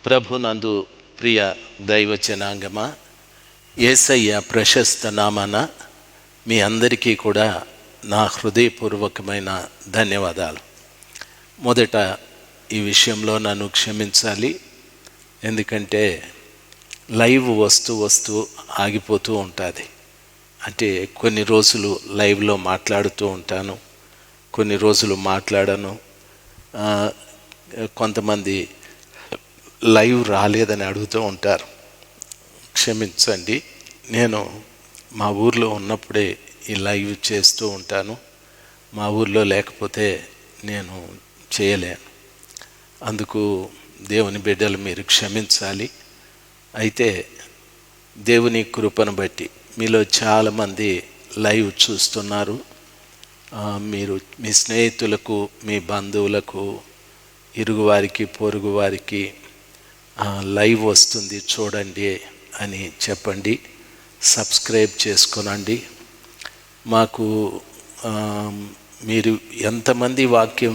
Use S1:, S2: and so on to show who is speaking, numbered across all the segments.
S1: ప్రభునందు ప్రియ దైవ జనాంగమా, యేసయ్య ప్రశస్త నామాన మీ అందరికీ కూడా నా హృదయపూర్వకమైన ధన్యవాదాలు. మొదట ఈ విషయంలో నన్ను క్షమించాలి, ఎందుకంటే లైవ్ వస్తూ ఆగిపోతూ ఉంటుంది. అంటే కొన్ని రోజులు లైవ్లో మాట్లాడుతూ ఉంటాను, కొన్ని రోజులు మాట్లాడను. కొంతమంది లైవ్ రాలేదని అడుగుతూ ఉంటారు, క్షమించండి. నేను మా ఊర్లో ఉన్నప్పుడే ఈ లైవ్ చేస్తూ ఉంటాను, మా ఊర్లో లేకపోతే నేను చేయలేను. అందుకు దేవుని బిడ్డలు మీరు క్షమించాలి. అయితే దేవుని కృపను బట్టి మీలో చాలామంది లైవ్ చూస్తున్నారు. మీరు మీ స్నేహితులకు, మీ బంధువులకు, ఇరుగువారికి, పొరుగువారికి లైవ్ వస్తుంది చూడండి అని చెప్పండి. సబ్స్క్రైబ్ చేసుకోనండి. మాకు మీరు ఎంతమంది వాక్యం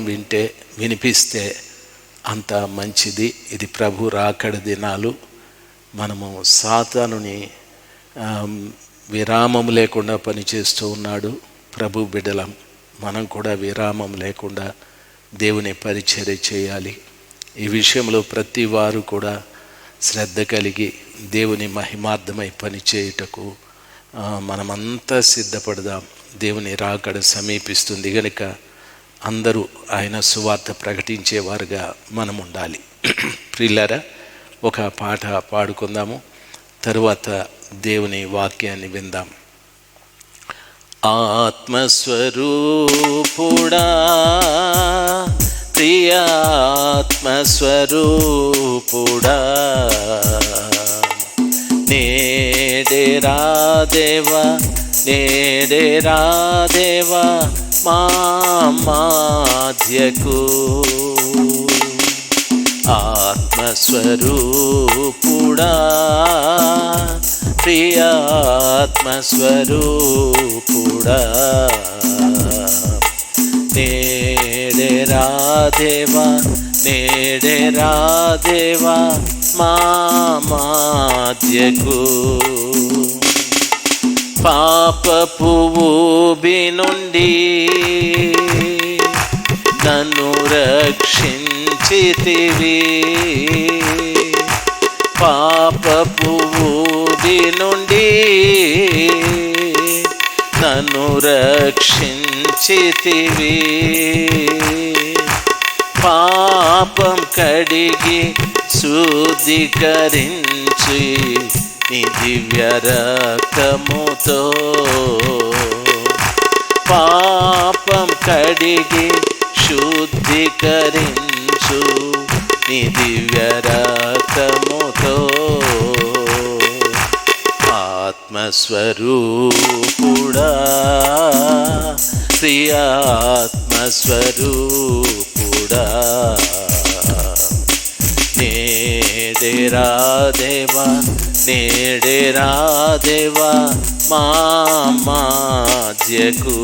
S1: వినిపిస్తే అంత మంచిది. ఇది ప్రభు రాకడ దినాలు. మనము సాతానుని విరామం లేకుండా పనిచేస్తూ ఉన్నాడు. ప్రభు బిడ్డలం మనం కూడా విరామం లేకుండా దేవుని పరిచర్య చేయాలి. ఈ విషయంలో ప్రతి వారు కూడా శ్రద్ధ కలిగి దేవుని మహిమార్థమై పనిచేయుటకు మనమంతా సిద్ధపడదాం. దేవుని రాకడ సమీపిస్తుంది కనుక అందరూ ఆయన సువార్త ప్రకటించేవారుగా మనం ఉండాలి. ప్రియులారా, ఒక పాట పాడుకుందాము, తరువాత దేవుని వాక్యాన్ని విందాం. ఆత్మస్వరూపుడా, ప్రియాత్మస్వరూపుడా, నేడే రాదేవా, నేడే రాదేవా మా మాధ్యకు. ఆత్మస్వరూపుడా, ప్రియాత్మస్వరూపుడా, నేడే రాదేవా, నేడే రాదేవా మా మాధ్యకు. పాపపు ఊబి నుండి నన్ను రక్షించితివి, పాపపు ఊబి నుండి నన్ను రక్షించితివి, పాపం కడిగి శుద్ధీకరించి నీ దివ్య రక్తముతో, పాపం కడిగి శుద్ధీకరించు నీ దివ్య రక్తముతో. ఆత్మస్వరూపుడా, ప్రియాత్మస్వరూపుడా, నేడే రాదేవా, నేడే రాదేవా మా మాధ్యకు.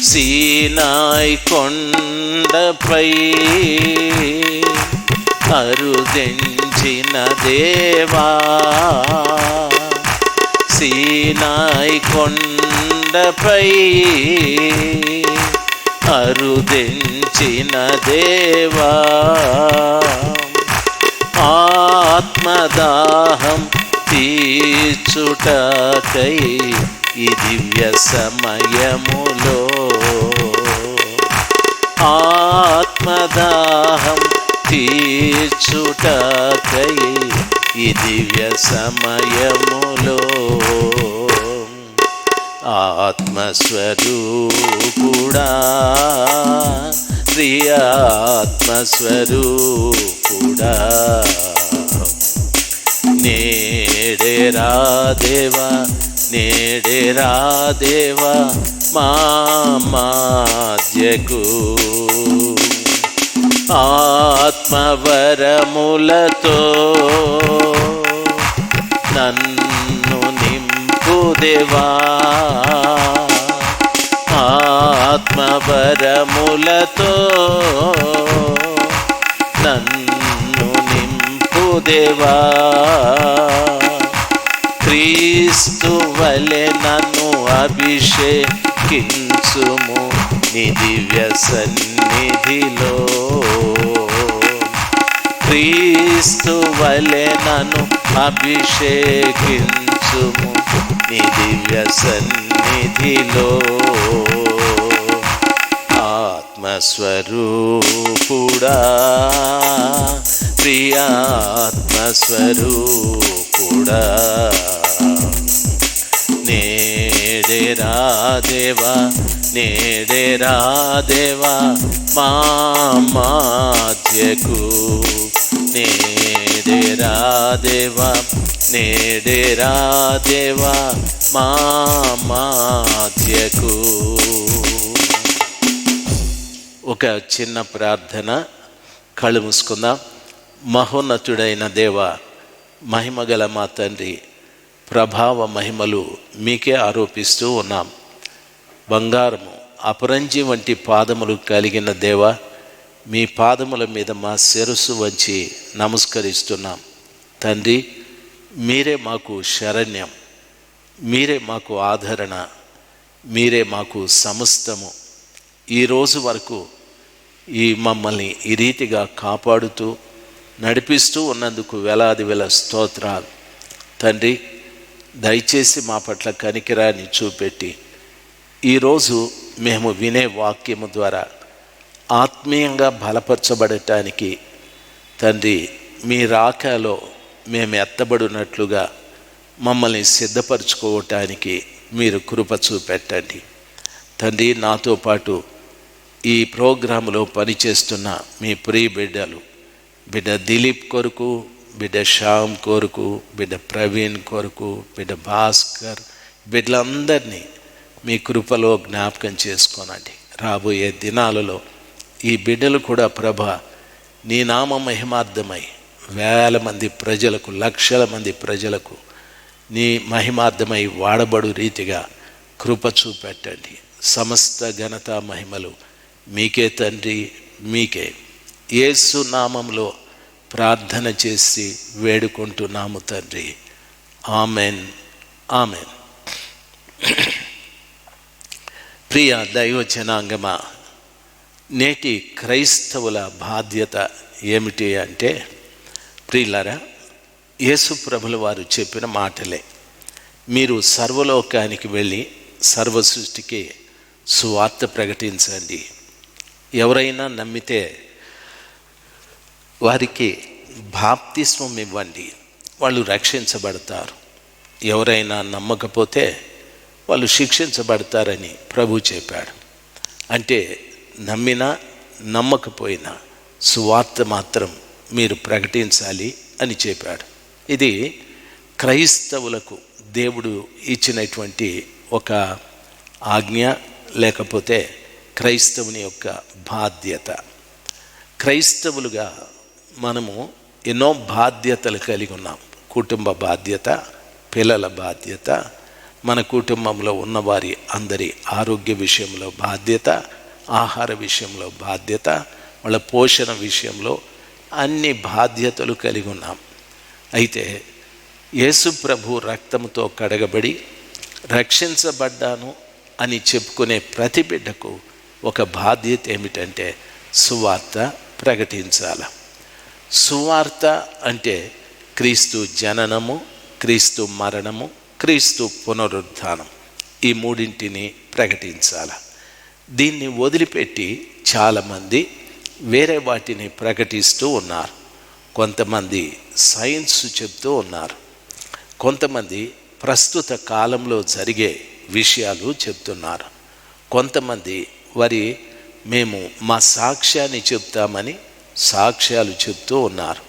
S1: సీనాయి కొండపై అరుదించిన దేవా, సీనాయి కొండపై అరుదించిన దేవా, ఆత్మదాహం తీర్చుటకై ఈ దివ్య సమయములో, ఆత్మదాహం తీర్చుటకై ఈ దివ్య సమయములో. ఆత్మస్వరూపుడా, ప్రియాత్మస్వరూపుడా, నేడే రాదేవా, నేడే రాదేవా మా మాధ్యకు. ఆత్మవరములతో నన్ను నింపు దేవా, ఆత్మవరములతో నన్ను దేవా, క్రీస్తు వలె నన్ను అభిషేకించుము నీ దివ్య సన్నిధిలో. క్రీస్తు వలె నన్ను అభిషేకించుము నీ దివ్య సన్నిధిలో. ఆత్మస్వరూపుడా, ప్రియాత్మస్వరూపుడా, నేడే రాదేవా, నేడే రాదేవా మా మధ్యకు. నేడే రాదేవా, నేడే రాదేవా మా మధ్యకు. ఒక చిన్న ప్రార్థన, కళ్ళు మూసుకుందాం. మహోన్నతుడైన దేవ, మహిమగల మా తండ్రి, ప్రభావ మహిమలు మీకే ఆరోపిస్తూ ఉన్నాం. బంగారము అపరంజి వంటి పాదములు కలిగిన దేవ, మీ పాదముల మీద మా శిరస్సు వంచి నమస్కరిస్తున్నాం. తండ్రి, మీరే మాకు శరణ్యం, మీరే మాకు ఆదరణ, మీరే మాకు సమస్తము. ఈరోజు వరకు మమ్మల్ని ఈ రీతిగా కాపాడుతూ నడిపిస్తూ ఉన్నందుకు వేలాది వేల స్తోత్రాలు. తండ్రి, దయచేసి మా పట్ల కనికరాన్ని చూపెట్టి ఈరోజు మేము వినే వాక్యము ద్వారా ఆత్మీయంగా బలపరచబడటానికి తండ్రి, మీ రాకలో మేము ఎత్తబడినట్లుగా మమ్మల్ని సిద్ధపరచుకోవటానికి మీరు కృప చూపెట్టండి. తండ్రి, నాతో పాటు ఈ ప్రోగ్రాంలో పనిచేస్తున్న మీ ప్రియ బిడ్డలు, బిడ్డ దిలీప్ కొరకు, బిడ్డ శ్యామ్ కొరకు, బిడ్డ ప్రవీణ్ కొరకు, బిడ్డ భాస్కర్, బిడ్డలందరినీ మీ కృపలో జ్ఞాపకం చేసుకోనండి. రాబోయే దినాలలో ఈ బిడ్డలు కూడా ప్రభా, నీ నామ మహిమార్థమై వేల మంది ప్రజలకు, లక్షల మంది ప్రజలకు నీ మహిమార్థమై వాడబడు రీతిగా కృప చూపెట్టండి. సమస్త ఘనత మహిమలు మీకే తండ్రి, మీకే. యేసు నామంలో ప్రార్థన చేసి వేడుకుంటున్నాము తండ్రి. Amen, amen. ప్రియ దైవ జనాంగమా, నేటి క్రైస్తవుల బాధ్యత ఏమిటి అంటే, ప్రియులారా, యేసు ప్రభుల వారు చెప్పిన మాటలే. మీరు సర్వలోకానికి వెళ్ళి సర్వ సృష్టికి సువార్త ప్రకటించండి. ఎవరైనా నమ్మితే వారికి బాప్తిస్మం ఇవ్వండి, వాళ్ళు రక్షించబడతారు. ఎవరైనా నమ్మకపోతే వాళ్ళు శిక్షించబడతారని ప్రభు చెప్పాడు. అంటే నమ్మినా నమ్మకపోయినా సువార్త మాత్రం మీరు ప్రకటించాలి అని చెప్పాడు. ఇది క్రైస్తవులకు దేవుడు ఇచ్చినటువంటి ఒక ఆజ్ఞ, లేకపోతే క్రైస్తవుని యొక్క బాధ్యత. క్రైస్తవులుగా మనము ఎన్నో బాధ్యతలు కలిగి ఉన్నాం. కుటుంబ బాధ్యత, పిల్లల బాధ్యత, మన కుటుంబంలో ఉన్నవారి అందరి ఆరోగ్య విషయంలో బాధ్యత, ఆహార విషయంలో బాధ్యత, వాళ్ళ పోషణ విషయంలో అన్ని బాధ్యతలు కలిగి ఉన్నాం. అయితే యేసు ప్రభు రక్తంతో కడగబడి రక్షించబడ్డాను అని చెప్పుకునే ప్రతి బిడ్డకు ఒక బాధ్యత ఏమిటంటే సువార్త ప్రకటించాల. సువార్త అంటే క్రీస్తు జననము, క్రీస్తు మరణము, క్రీస్తు పునరుద్ధానం, ఈ మూడింటిని ప్రకటించాల. దీన్ని వదిలిపెట్టి చాలామంది వేరే వాటిని ప్రకటిస్తూ ఉన్నారు. కొంతమంది సైన్స్ చెప్తూ ఉన్నారు, కొంతమంది ప్రస్తుత కాలంలో జరిగే విషయాలు చెప్తున్నారు, కొంతమంది మేము మా సాక్ష్యాన్ని చెప్తామని సాక్ష్యాలు చెప్తూ ఉన్నారు.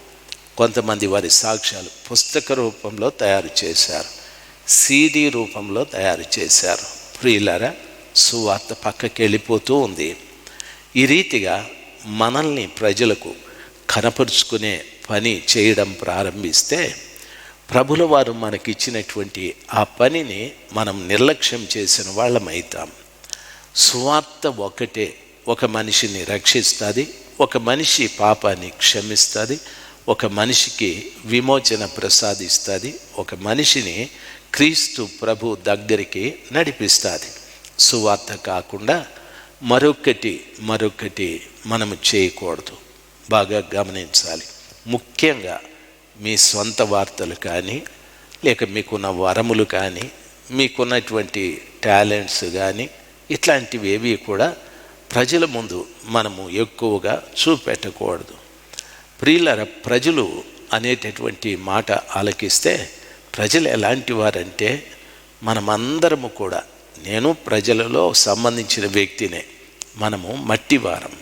S1: కొంతమంది వారి సాక్ష్యాలు పుస్తక రూపంలో తయారు చేశారు, CD రూపంలో తయారు చేశారు. ప్రియులారా, సువార్త పక్కకి వెళ్ళిపోతూ ఉంది. ఈ రీతిగా మనల్ని ప్రజలకు కనపరుచుకునే పని చేయడం ప్రారంభిస్తే ప్రభుల వారు మనకిచ్చినటువంటి ఆ పనిని మనం నిర్లక్ష్యం చేసిన వాళ్ళమవుతాం. సువార్త ఒకటే ఒక మనిషిని రక్షిస్తుంది, ఒక మనిషి పాపాన్ని క్షమిస్తుంది, ఒక మనిషికి విమోచన ప్రసాదిస్తుంది, ఒక మనిషిని క్రీస్తు ప్రభు దగ్గరికి నడిపిస్తుంది. సువార్త కాకుండా మరొకటి మనము చేయకూడదు. బాగా గమనించాలి. ముఖ్యంగా మీ సొంత వార్తలు కానీ, లేక మీకున్న వరములు కానీ, మీకున్నటువంటి టాలెంట్స్ కానీ, ఇట్లాంటివి ఏవి కూడా ప్రజల ముందు మనము ఎక్కువగా చూపెట్టకూడదు. ప్రియులార, ప్రజలు అనేటటువంటి మాట ఆలకిస్తే, ప్రజలు ఎలాంటి వారంటే మనమందరము కూడా, నేను ప్రజలలో సంబంధించిన వ్యక్తినే, మనము మట్టివారం.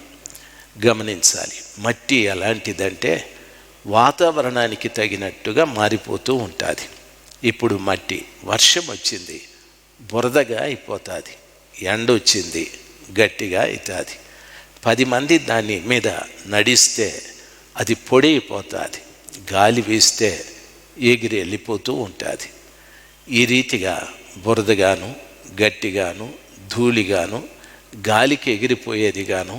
S1: గమనించాలి, మట్టి ఎలాంటిదంటే వాతావరణానికి తగినట్టుగా మారిపోతూ ఉంటుంది. ఇప్పుడు మట్టి వర్షం వచ్చింది బురదగా అయిపోతుంది, ఎండ వచ్చింది గట్టిగా అవుతుంది. 10 మంది దాని మీద నడిస్తే అది పొడి అయిపోతుంది, గాలి వీస్తే ఎగిరి వెళ్ళిపోతూ ఉంటుంది. ఈ రీతిగా బురదగాను, గట్టిగాను, ధూళిగాను, గాలికి ఎగిరిపోయేదిగాను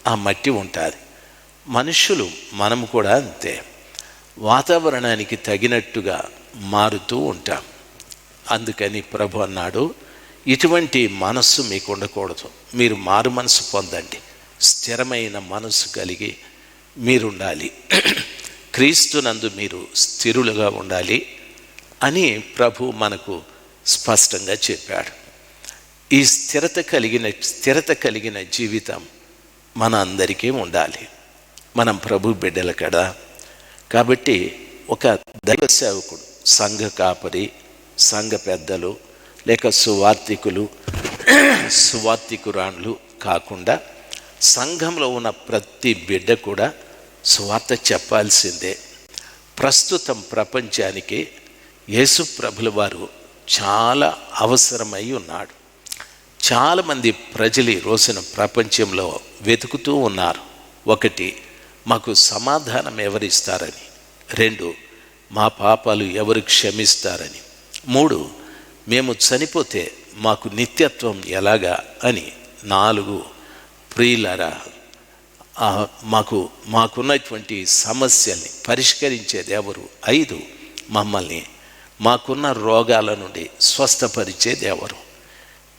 S1: ఆ మట్టి ఉంటుంది. మనుషులు మనము కూడా అంతే, వాతావరణానికి తగినట్టుగా మారుతూ ఉంటాం. అందుకని ప్రభు అన్నాడు, ఇటువంటి మనస్సు మీకు ఉండకూడదు, మీరు మారు మనసు పొందండి, స్థిరమైన మనస్సు కలిగి మీరుండాలి, క్రీస్తునందు మీరు స్థిరులుగా ఉండాలి అని ప్రభు మనకు స్పష్టంగా చెప్పాడు. ఈ స్థిరత కలిగిన జీవితం మన అందరికీ ఉండాలి. మనం ప్రభు బిడ్డలు కదా. కాబట్టి ఒక దైవ సేవకుడు, సంఘ కాపరి, సంఘ పెద్దలు, లేక సువార్తికురాండ్లు కాకుండా సంఘంలో ఉన్న ప్రతి బిడ్డ కూడా సువార్త చెప్పాల్సిందే. ప్రస్తుతం ప్రపంచానికి యేసు ప్రభుల వారు చాలా అవసరమై ఉన్నాడు. చాలామంది ప్రజలు ఈ రోజున ప్రపంచంలో వెతుకుతూ ఉన్నారు. 1, మాకు సమాధానం ఎవరిస్తారని. 2, మా పాపాలు ఎవరు క్షమిస్తారని. 3, మేము చనిపోతే మాకు నిత్యత్వం ఎలాగా అని. 4, ప్రియులారా, మాకున్నటువంటి సమస్యల్ని పరిష్కరించేది ఎవరు. 5, మమ్మల్ని మాకున్న రోగాల నుండి స్వస్థపరిచేది ఎవరు.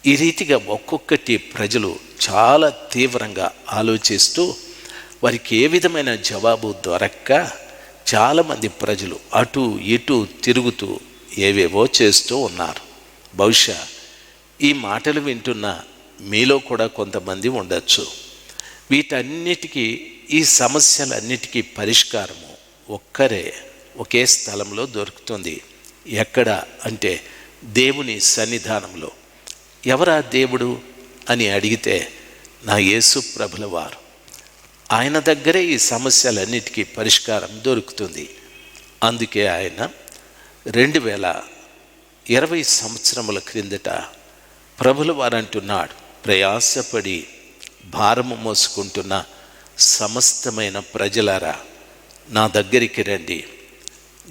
S1: ఈ రీతిగా ఒక్కొక్కటి ప్రజలు చాలా తీవ్రంగా ఆలోచిస్తూ, వారికి ఏ విధమైన జవాబు దొరక్క చాలామంది ప్రజలు అటు ఇటు తిరుగుతూ ఏవేవో చేస్తూ ఉన్నారు. బహుశా ఈ మాటలు వింటున్న మీలో కూడా కొంతమంది ఉండొచ్చు. వీటన్నిటికీ, ఈ సమస్యలన్నిటికీ పరిష్కారము ఒకే స్థలంలో దొరుకుతుంది. ఎక్కడ అంటే దేవుని సన్నిధానంలో. ఎవరా దేవుడు అని అడిగితే నా యేసు ప్రభుల వారు. ఆయన దగ్గరే ఈ సమస్యలన్నిటికీ పరిష్కారం దొరుకుతుంది. అందుకే ఆయన 2020 సంవత్సరముల క్రిందట ప్రభుల వారు అంటున్నాడు, ప్రయాసపడి భారము మోసుకుంటున్న సమస్తమైన ప్రజలారా నా దగ్గరికి రండి,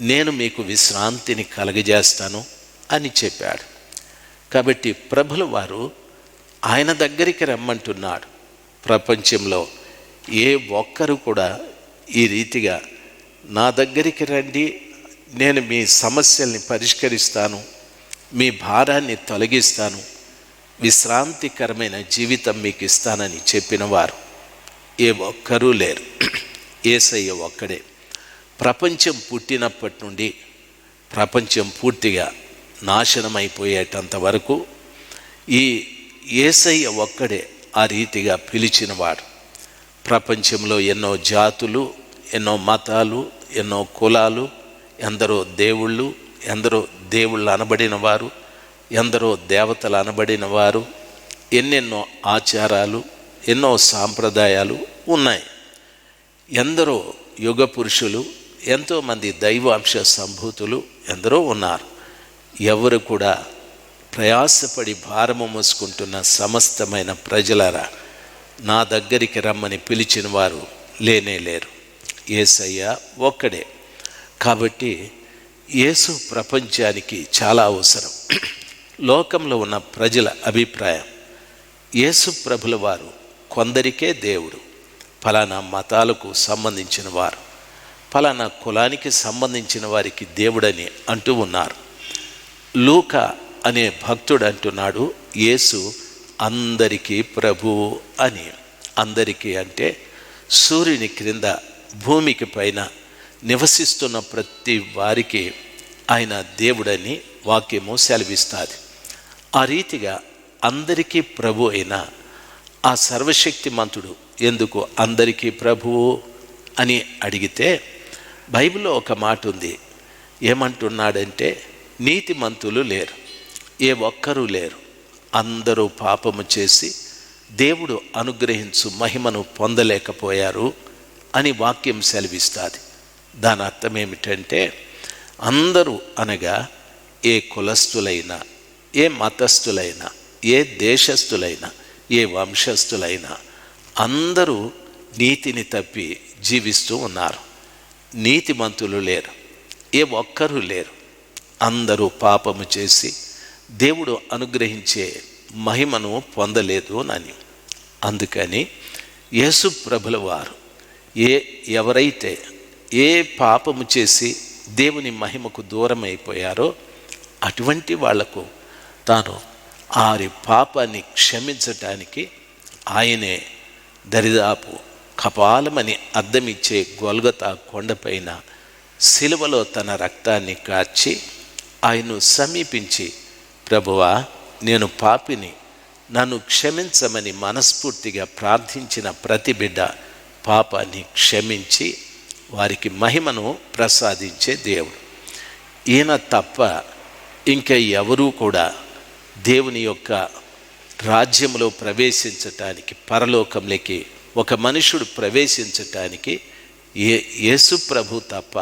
S1: నేను మీకు విశ్రాంతిని కలగజేస్తాను అని చెప్పాడు. కాబట్టి ప్రభుల వారు ఆయన దగ్గరికి రమ్మంటున్నాడు. ప్రపంచంలో ఏ ఒక్కరు కూడా ఈ రీతిగా నా దగ్గరికి రండి, నేను మీ సమస్యల్ని పరిష్కరిస్తాను, మీ భారాన్ని తొలగిస్తాను, విశ్రాంతికరమైన జీవితం మీకు ఇస్తానని చెప్పిన వారు ఏ ఒక్కరూ లేరు. యేసయ్య ఒక్కడే. ప్రపంచం పుట్టినప్పటి నుండి ప్రపంచం పూర్తిగా నాశనమైపోయేటంత వరకు ఈ యేసయ్య ఒక్కడే ఆ రీతిగా పిలిచినవాడు. ప్రపంచంలో ఎన్నో జాతులు, ఎన్నో మతాలు, ఎన్నో కులాలు, ఎందరో దేవుళ్ళు అనబడిన వారు, ఎందరో దేవతలు అనబడిన వారు, ఎన్నెన్నో ఆచారాలు, ఎన్నో సాంప్రదాయాలు ఉన్నాయి. ఎందరో యుగ పురుషులు, ఎంతోమంది దైవాంశ సంభూతులు ఎందరో ఉన్నారు. ఎవరు కూడా ప్రయాసపడి భారము మోసుకుంటున్న సమస్తమైన ప్రజలారా నా దగ్గరికి రమ్మని పిలిచిన వారు లేరు. యేసయ్య ఒక్కడే. కాబట్టి యేసు ప్రపంచానికి చాలా అవసరం. లోకంలో ఉన్న ప్రజల అభిప్రాయం, యేసు ప్రభుల వారు కొందరికే దేవుడు, ఫలానా మతాలకు సంబంధించిన వారు, ఫలానా కులానికి సంబంధించిన వారికి దేవుడని అంటూ ఉన్నారు. లూకా అనే భక్తుడు అంటున్నాడు, యేసు అందరికీ ప్రభువు అని. అందరికీ అంటే సూర్యుని క్రింద భూమికి పైన నివసిస్తున్న ప్రతి వారికి ఆయన దేవుడని వాక్యము సెలవిస్తుంది. ఆ రీతిగా అందరికీ ప్రభు అయిన ఆ సర్వశక్తిమంతుడు ఎందుకు అందరికీ ప్రభువు అని అడిగితే బైబిల్లో ఒక మాట ఉంది. ఏమంటున్నాడంటే, నీతిమంతులు లేరు, ఏ ఒక్కరూ లేరు, అందరూ పాపము చేసి దేవుడు అనుగ్రహించు మహిమను పొందలేకపోయారు అని వాక్యం సెలవిస్తుంది. దాని అర్థం ఏమిటంటే, అందరూ అనగా ఏ కులస్థులైనా, ఏ మతస్థులైనా, ఏ దేశస్థులైనా, ఏ వంశస్థులైనా అందరూ నీతిని తప్పి జీవిస్తూ ఉన్నారు. నీతిమంతులు లేరు, ఏ ఒక్కరూ లేరు, అందరూ పాపము చేసి దేవుడు అనుగ్రహించే మహిమను పొందలేదు అని. అందుకని యేసు ప్రభుల వారు ఎవరైతే ఏ పాపము చేసి దేవుని మహిమకు దూరం అయిపోయారో అటువంటి వాళ్లకు తాను ఆరి పాపాన్ని క్షమించటానికి ఆయనే దరిదాపు కపాలమని అద్దమిచ్చే గొల్గొతా కొండపైన సిలువలో తన రక్తాన్ని కార్చి ఆయన్ను సమీపించి, ప్రభువా నేను పాపిని, నన్ను క్షమించమని మనస్ఫూర్తిగా ప్రార్థించిన ప్రతి బిడ్డ పాపాన్ని క్షమించి వారికి మహిమను ప్రసాదించే దేవుడు. ఈయన తప్ప ఇంకా ఎవరూ కూడా దేవుని యొక్క రాజ్యంలో ప్రవేశించటానికి, పరలోకంలోకి ఒక మనుషుడు ప్రవేశించటానికి యేసు ప్రభు తప్ప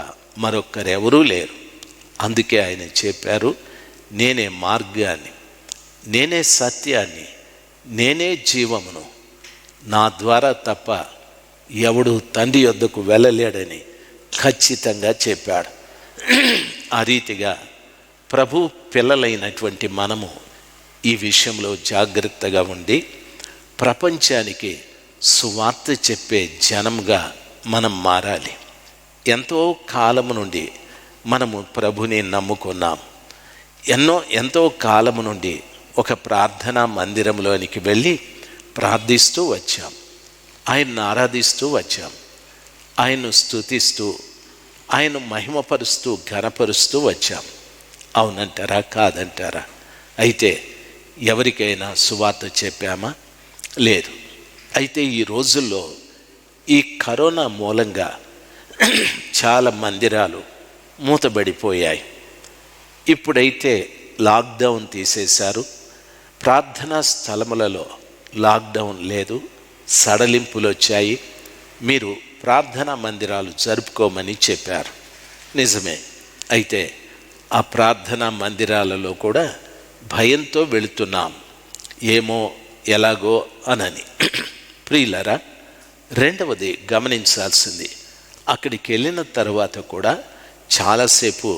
S1: మరొక్కరెవరూ లేరు. అందుకే ఆయన చెప్పారు, నేనే మార్గాన్ని, నేనే సత్యాన్ని, నేనే జీవమును, నా ద్వారా తప్ప ఎవడు తండ్రి యొద్దకు వెళ్ళలేడని ఖచ్చితంగా చెప్పాడు. ఆ రీతిగా ప్రభు పిల్లలైనటువంటి మనము ఈ విషయంలో జాగ్రత్తగా ఉండి ప్రపంచానికి సువార్త చెప్పే జనంగా మనం మారాలి. ఎంతో కాలము నుండి మనము ప్రభుని నమ్ముకున్నాం. ఎంతో కాలము నుండి ఒక ప్రార్థనా మందిరంలోనికి వెళ్ళి ప్రార్థిస్తూ వచ్చాం, ఆయన్ను ఆరాధిస్తూ వచ్చాం, ఆయన్ను స్తుతిస్తూ, ఆయన్ను మహిమపరుస్తూ ఘనపరుస్తూ వచ్చాం. అవునంటారా కాదంటారా? అయితే ఎవరికైనా సువార్త చెప్పామా? లేదు. అయితే ఈ రోజుల్లో ఈ కరోనా మూలంగా చాలా మందిరాలు మూతబడిపోయాయి. ఇప్పుడైతే లాక్డౌన్ తీసేశారు. ప్రార్థనా స్థలములలో లాక్డౌన్ లేదు, సడలింపులు వచ్చాయి. మీరు ప్రార్థనా మందిరాలు జరుపుకోమని చెప్పారు. నిజమే. అయితే ఆ ప్రార్థనా మందిరాలలో కూడా భయంతో వెళుతున్నాం, ఏమో ఎలాగో అనని. ప్రియులరా, రెండవది గమనించాల్సింది, అక్కడికి వెళ్ళిన తర్వాత కూడా చాలాసేపు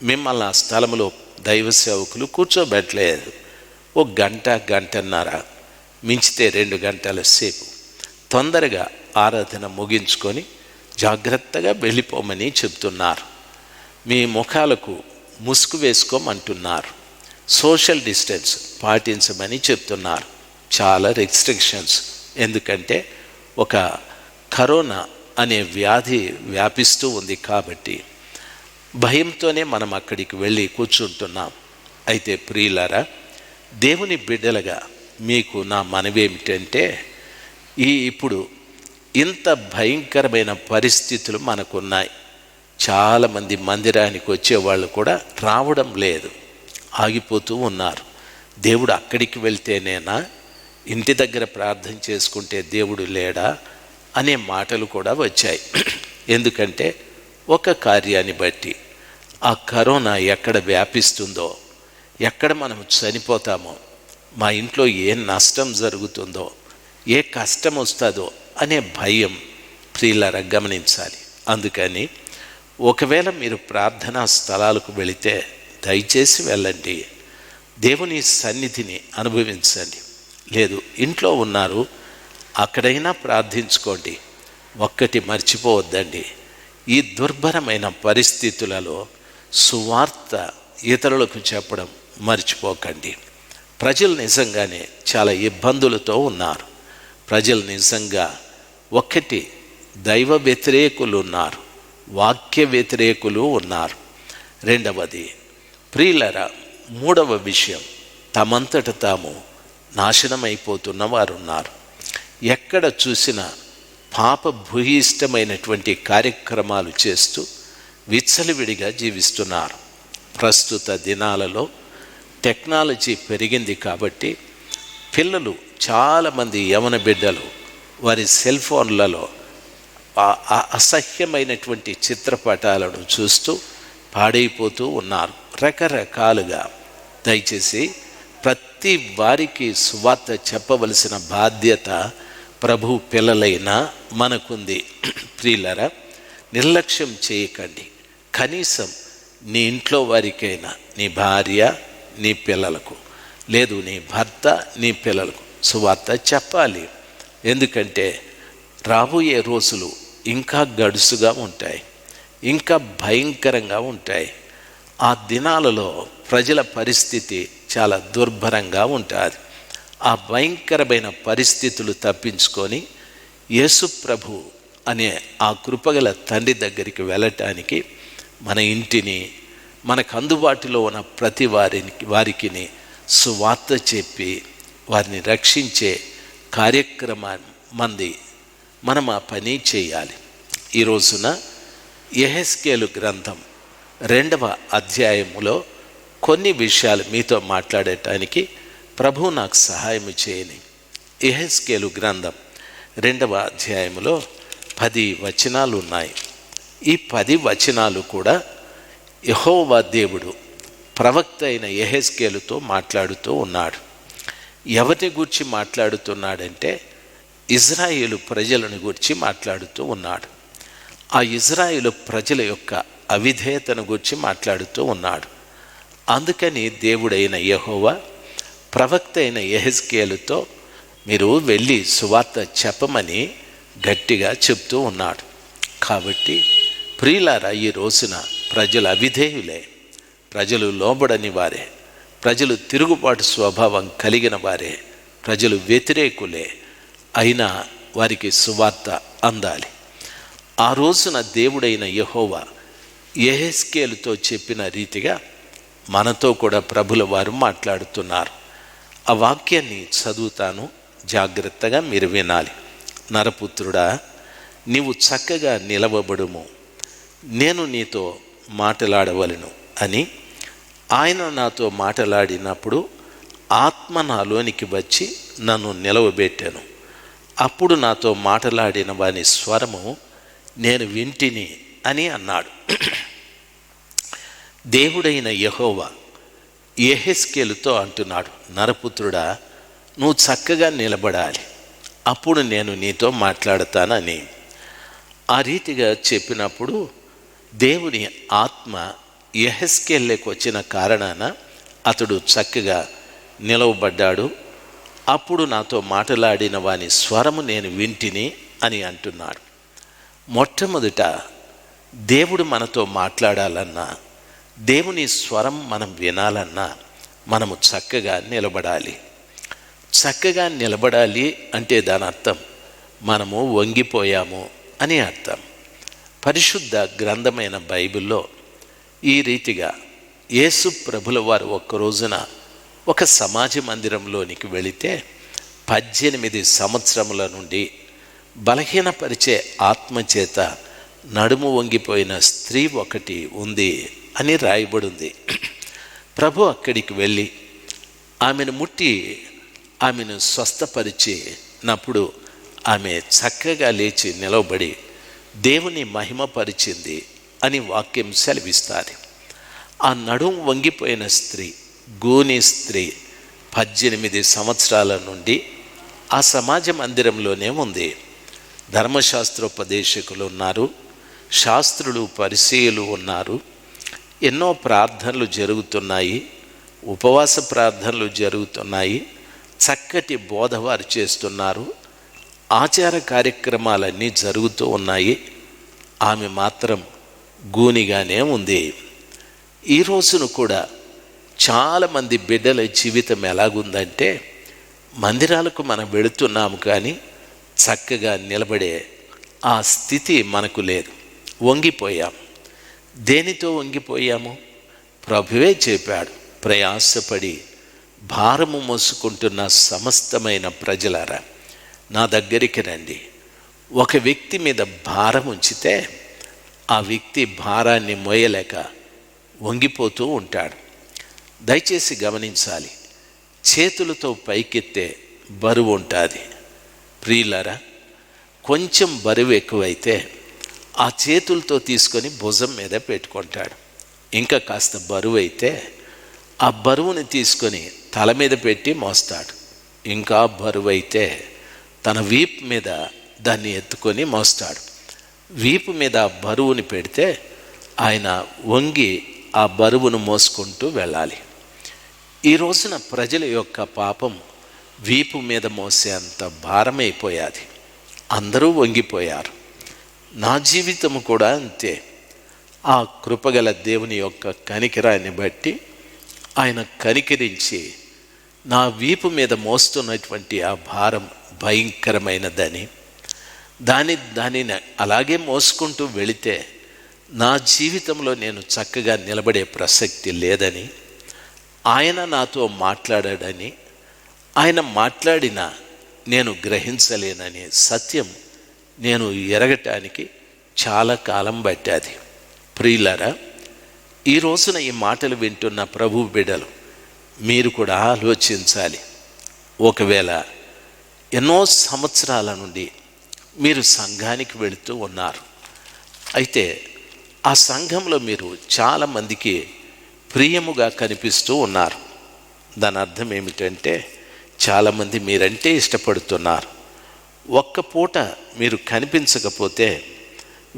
S1: మిమ్మల్ని ఆ స్థలంలో దైవ సేవకులు కూర్చోబెట్టలేదు. ఒక గంటన్నర, మించితే 2 గంటల సేపు తొందరగా ఆరాధన ముగించుకొని జాగ్రత్తగా వెళ్ళిపోమని చెప్తున్నారు. మీ ముఖాలకు ముసుగు వేసుకోమంటున్నారు, సోషల్ డిస్టెన్స్ పాటించమని చెప్తున్నారు. చాలా రెస్ట్రిక్షన్స్. ఎందుకంటే ఒక కరోనా అనే వ్యాధి వ్యాపిస్తూ ఉంది కాబట్టి భయంతోనే మనం అక్కడికి వెళ్ళి కూర్చుంటున్నాం. అయితే ప్రియులారా, దేవుని బిడ్డలుగా మీకు నా మనవేమిటంటే, ఇప్పుడు ఇంత భయంకరమైన పరిస్థితులు మనకున్నాయి. చాలామంది మందిరానికి వచ్చేవాళ్ళు కూడా రావడం లేదు, ఆగిపోతూ ఉన్నారు. దేవుడు అక్కడికి వెళ్తేనేనా, ఇంటి దగ్గర ప్రార్థన చేసుకుంటే దేవుడు లేడా అనే మాటలు కూడా వచ్చాయి. ఎందుకంటే ఒక కార్యాన్ని బట్టి ఆ కరోనా ఎక్కడ వ్యాపిస్తుందో, ఎక్కడ మనం చనిపోతామో, మా ఇంట్లో ఏ నష్టం జరుగుతుందో, ఏ కష్టం వస్తుందో అనే భయం ప్రియులారా గమనించాలి. అందుకని ఒకవేళ మీరు ప్రార్థనా స్థలాలకు వెళితే దయచేసి వెళ్ళండి, దేవుని సన్నిధిని అనుభవించండి. లేదు, ఇంట్లో ఉన్నారు, అక్కడైనా ప్రార్థించుకోండి. ఒక్కటి మర్చిపోవద్దండి, ఈ దుర్భరమైన పరిస్థితులలో సువార్త ఇతరులకు చెప్పడం మర్చిపోకండి. ప్రజలు నిజంగానే చాలా ఇబ్బందులతో ఉన్నారు. ప్రజలు నిజంగా ఒకటి దైవ వ్యతిరేకులు ఉన్నారు, వాక్య వ్యతిరేకులు ఉన్నారు. రెండవది ప్రియులరా, మూడవ విషయం, తమంతట తాము నాశనమైపోతున్న వారు ఉన్నారు. ఎక్కడ చూసినా పాప భూయిష్టమైనటువంటి కార్యక్రమాలు చేస్తూ విచ్చలవిడిగా జీవిస్తున్నారు. ప్రస్తుత దినాలలో టెక్నాలజీ పెరిగింది కాబట్టి పిల్లలు చాలామంది యవన బిడ్డలు వారి సెల్ ఫోన్లలో అసహ్యమైనటువంటి చిత్రపటాలను చూస్తూ పాడైపోతూ ఉన్నారు రకరకాలుగా. దయచేసి ప్రతి వారికి సువార్త చెప్పవలసిన బాధ్యత ప్రభు పిల్లలైన మనకుంది. ప్రియులరా, నిర్లక్ష్యం చేయకండి. కనీసం నీ ఇంట్లో వారికైనా, నీ భార్య నీ పిల్లలకు, లేదు నీ భర్త నీ పిల్లలకు సువార్త చెప్పాలి. ఎందుకంటే రాబోయే రోజులు ఇంకా గడుసుగా ఉంటాయి, ఇంకా భయంకరంగా ఉంటాయి. ఆ దినాలలో ప్రజల పరిస్థితి చాలా దుర్భరంగా ఉంటుంది. ఆ భయంకరమైన పరిస్థితులు తప్పించుకొని యేసు ప్రభు అనే ఆ కృపగల తండ్రి దగ్గరికి వెళ్ళటానికి మన ఇంటిని, మనకు అందుబాటులో ఉన్న ప్రతి వారికి సువార్త చెప్పి వారిని రక్షించే కార్యక్రమాన్ని మనం ఆ పని చేయాలి. ఈ రోజున యెహెజ్కేలు గ్రంథం 2వ అధ్యాయములో కొన్ని విషయాలు మీతో మాట్లాడటానికి ప్రభు నాకు సహాయం చేయని. యెహెజ్కేలు గ్రంథం 2వ అధ్యాయములో 10 వచనాలు ఉన్నాయి. ఈ 10 వచనాలు కూడా యెహోవా దేవుడు ప్రవక్త అయిన యెహెజ్కేలుతో మాట్లాడుతూ ఉన్నాడు. ఎవరిని గూర్చి మాట్లాడుతున్నాడంటే ఇజ్రాయేలు ప్రజలను గూర్చి మాట్లాడుతూ ఉన్నాడు. ఆ ఇజ్రాయేలు ప్రజల యొక్క అవిధేయతను గూర్చి మాట్లాడుతూ ఉన్నాడు. అందుకని దేవుడైన యెహోవా ప్రవక్త అయిన యెహెజ్కేలుతో మీరు వెళ్ళి సువార్త చెప్పమని గట్టిగా చెప్తూ ఉన్నాడు. కాబట్టి ప్రియులారా, ఈ రోజున ప్రజలు అవిధేయులే, ప్రజలు లోబడని వారే, ప్రజలు తిరుగుబాటు స్వభావం కలిగిన వారే, ప్రజలు వ్యతిరేకులే. అయినా వారికి సువార్త అందాలి. ఆ రోజున దేవుడైన యెహోవా యెహెజ్కేలుతో చెప్పిన రీతిగా మనతో కూడా ప్రభుల వారు మాట్లాడుతున్నారు. ఆ వాక్యాన్ని చదువుతాను, జాగ్రత్తగా మీరు వినాలి. నరపుత్రుడా, నీవు చక్కగా నిలవబడుము, నేను నీతో మాట్లాడవలను అని ఆయన నాతో మాట్లాడినప్పుడు ఆత్మ నాలోనికి వచ్చి నన్ను నిలవబెట్టాను. అప్పుడు నాతో మాట్లాడిన వాని స్వరము నేను వింటిని అని అన్నాడు. దేవుడైన యెహోవా యెహెజ్కేలుతో అంటున్నాడు, నరపుత్రుడా, నువ్వు చక్కగా నిలబడాలి, అప్పుడు నేను నీతో మాట్లాడతానని. ఆ రీతిగా చెప్పినప్పుడు దేవుని ఆత్మ యెహెజ్కేలుకి వచ్చిన కారణాన అతడు చక్కగా నిలవబడ్డాడు. అప్పుడు నాతో మాట్లాడిన వాని స్వరము నేను వింటిని అని అంటున్నాడు. మొట్టమొదట దేవుడు మనతో మాట్లాడాలన్నా, దేవుని స్వరం మనం వినాలన్నా మనము చక్కగా నిలబడాలి. చక్కగా నిలబడాలి అంటే దాని అర్థం మనము వంగిపోయాము అని అర్థం. పరిశుద్ధ గ్రంథమైన బైబిల్లో ఈ రీతిగా యేసు ప్రభుల వారు ఒక్క రోజున ఒక సమాజ మందిరంలోనికి వెళితే 18 సంవత్సరముల నుండి బలహీనపరిచే ఆత్మచేత నడుము వంగిపోయిన స్త్రీ ఒకటి ఉంది అని రాయబడింది. ప్రభు అక్కడికి వెళ్ళి ఆమెను ముట్టి ఆమెను స్వస్థపరిచినప్పుడు ఆమె చక్కగా లేచి నిలవబడి దేవుని మహిమపరిచింది అని వాక్యం సెలవిస్తారు. ఆ నడుము వంగిపోయిన స్త్రీ, గూని స్త్రీ 18 సంవత్సరాల నుండి ఆ సమాజ మందిరంలోనే ఉంది. ధర్మశాస్త్రోపదేశకులు ఉన్నారు, శాస్త్రులు పరిసయ్యులు ఉన్నారు. ఎన్నో ప్రార్థనలు జరుగుతున్నాయి, ఉపవాస ప్రార్థనలు జరుగుతున్నాయి, చక్కటి బోధ వారు చేస్తున్నారు, ఆచార కార్యక్రమాలన్నీ జరుగుతూ ఉన్నాయి. ఆమె మాత్రం గూనిగానే ఉంది. ఈ రోజును కూడా చాలామంది బిడ్డల జీవితం ఎలాగుందంటే, మందిరాలకు మనం వెళుతున్నాము కానీ చక్కగా నిలబడే ఆ స్థితి మనకు లేదు. వంగిపోయాం. దేనితో వంగిపోయాము? ప్రభువే చెప్పాడు, ప్రయాసపడి భారము మోసుకుంటున్న సమస్తమైన ప్రజలారా నా దగ్గరికి రండి. ఒక వ్యక్తి మీద భారం ఉంచితే ఆ వ్యక్తి భారాన్ని మోయలేక వంగిపోతూ ఉంటాడు. దయచేసి గమనించాలి, చేతులతో పైకెత్తే బరువు ఉంటుంది. ప్రియులారా, కొంచెం బరువు ఎక్కువైతే ఆ చేతులతో తీసుకొని భుజం మీద పెట్టుకుంటాడు. ఇంకా కాస్త బరువు అయితే ఆ బరువుని తీసుకొని తల మీద పెట్టి మోస్తాడు. ఇంకా బరువు అయితే తన వీపు మీద దాన్ని ఎత్తుకొని మోస్తాడు. వీపు మీద ఆ బరువుని పెడితే ఆయన వంగి ఆ బరువును మోసుకుంటూ వెళ్ళాలి. ఈ రోజున ప్రజల యొక్క పాపం వీపు మీద మోసే అంత భారమైపోయాది. అందరూ వంగిపోయారు. నా జీవితము కూడా అంతే. ఆ కృపగల దేవుని యొక్క కనికరాన్ని బట్టి ఆయన కనికరించి నా వీపు మీద మోస్తున్నటువంటి ఆ భారం భయంకరమైనదని, దానిని అలాగే మోసుకుంటూ వెళితే నా జీవితంలో నేను చక్కగా నిలబడే ప్రసక్తి లేదని, ఆయన నాతో మాట్లాడాడని, ఆయన మాట్లాడిన నేను గ్రహించలేనని సత్యం నేను ఎరగటానికి చాలా కాలం పట్టాది. ప్రియులారా, ఈ రోజున ఈ మాటలు వింటున్న ప్రభు బిడ్డలు మీరు కూడా ఆలోచించాలి. ఒకవేళ ఎన్నో సంవత్సరాల నుండి మీరు సంఘానికి వెళుతూ ఉన్నారు. అయితే ఆ సంఘంలో మీరు చాలామందికి ప్రియముగా కనిపిస్తూ ఉన్నారు. దాని అర్థం ఏమిటంటే, చాలామంది మీరంటే ఇష్టపడుతున్నారు. ఒక్క పూట మీరు కనిపించకపోతే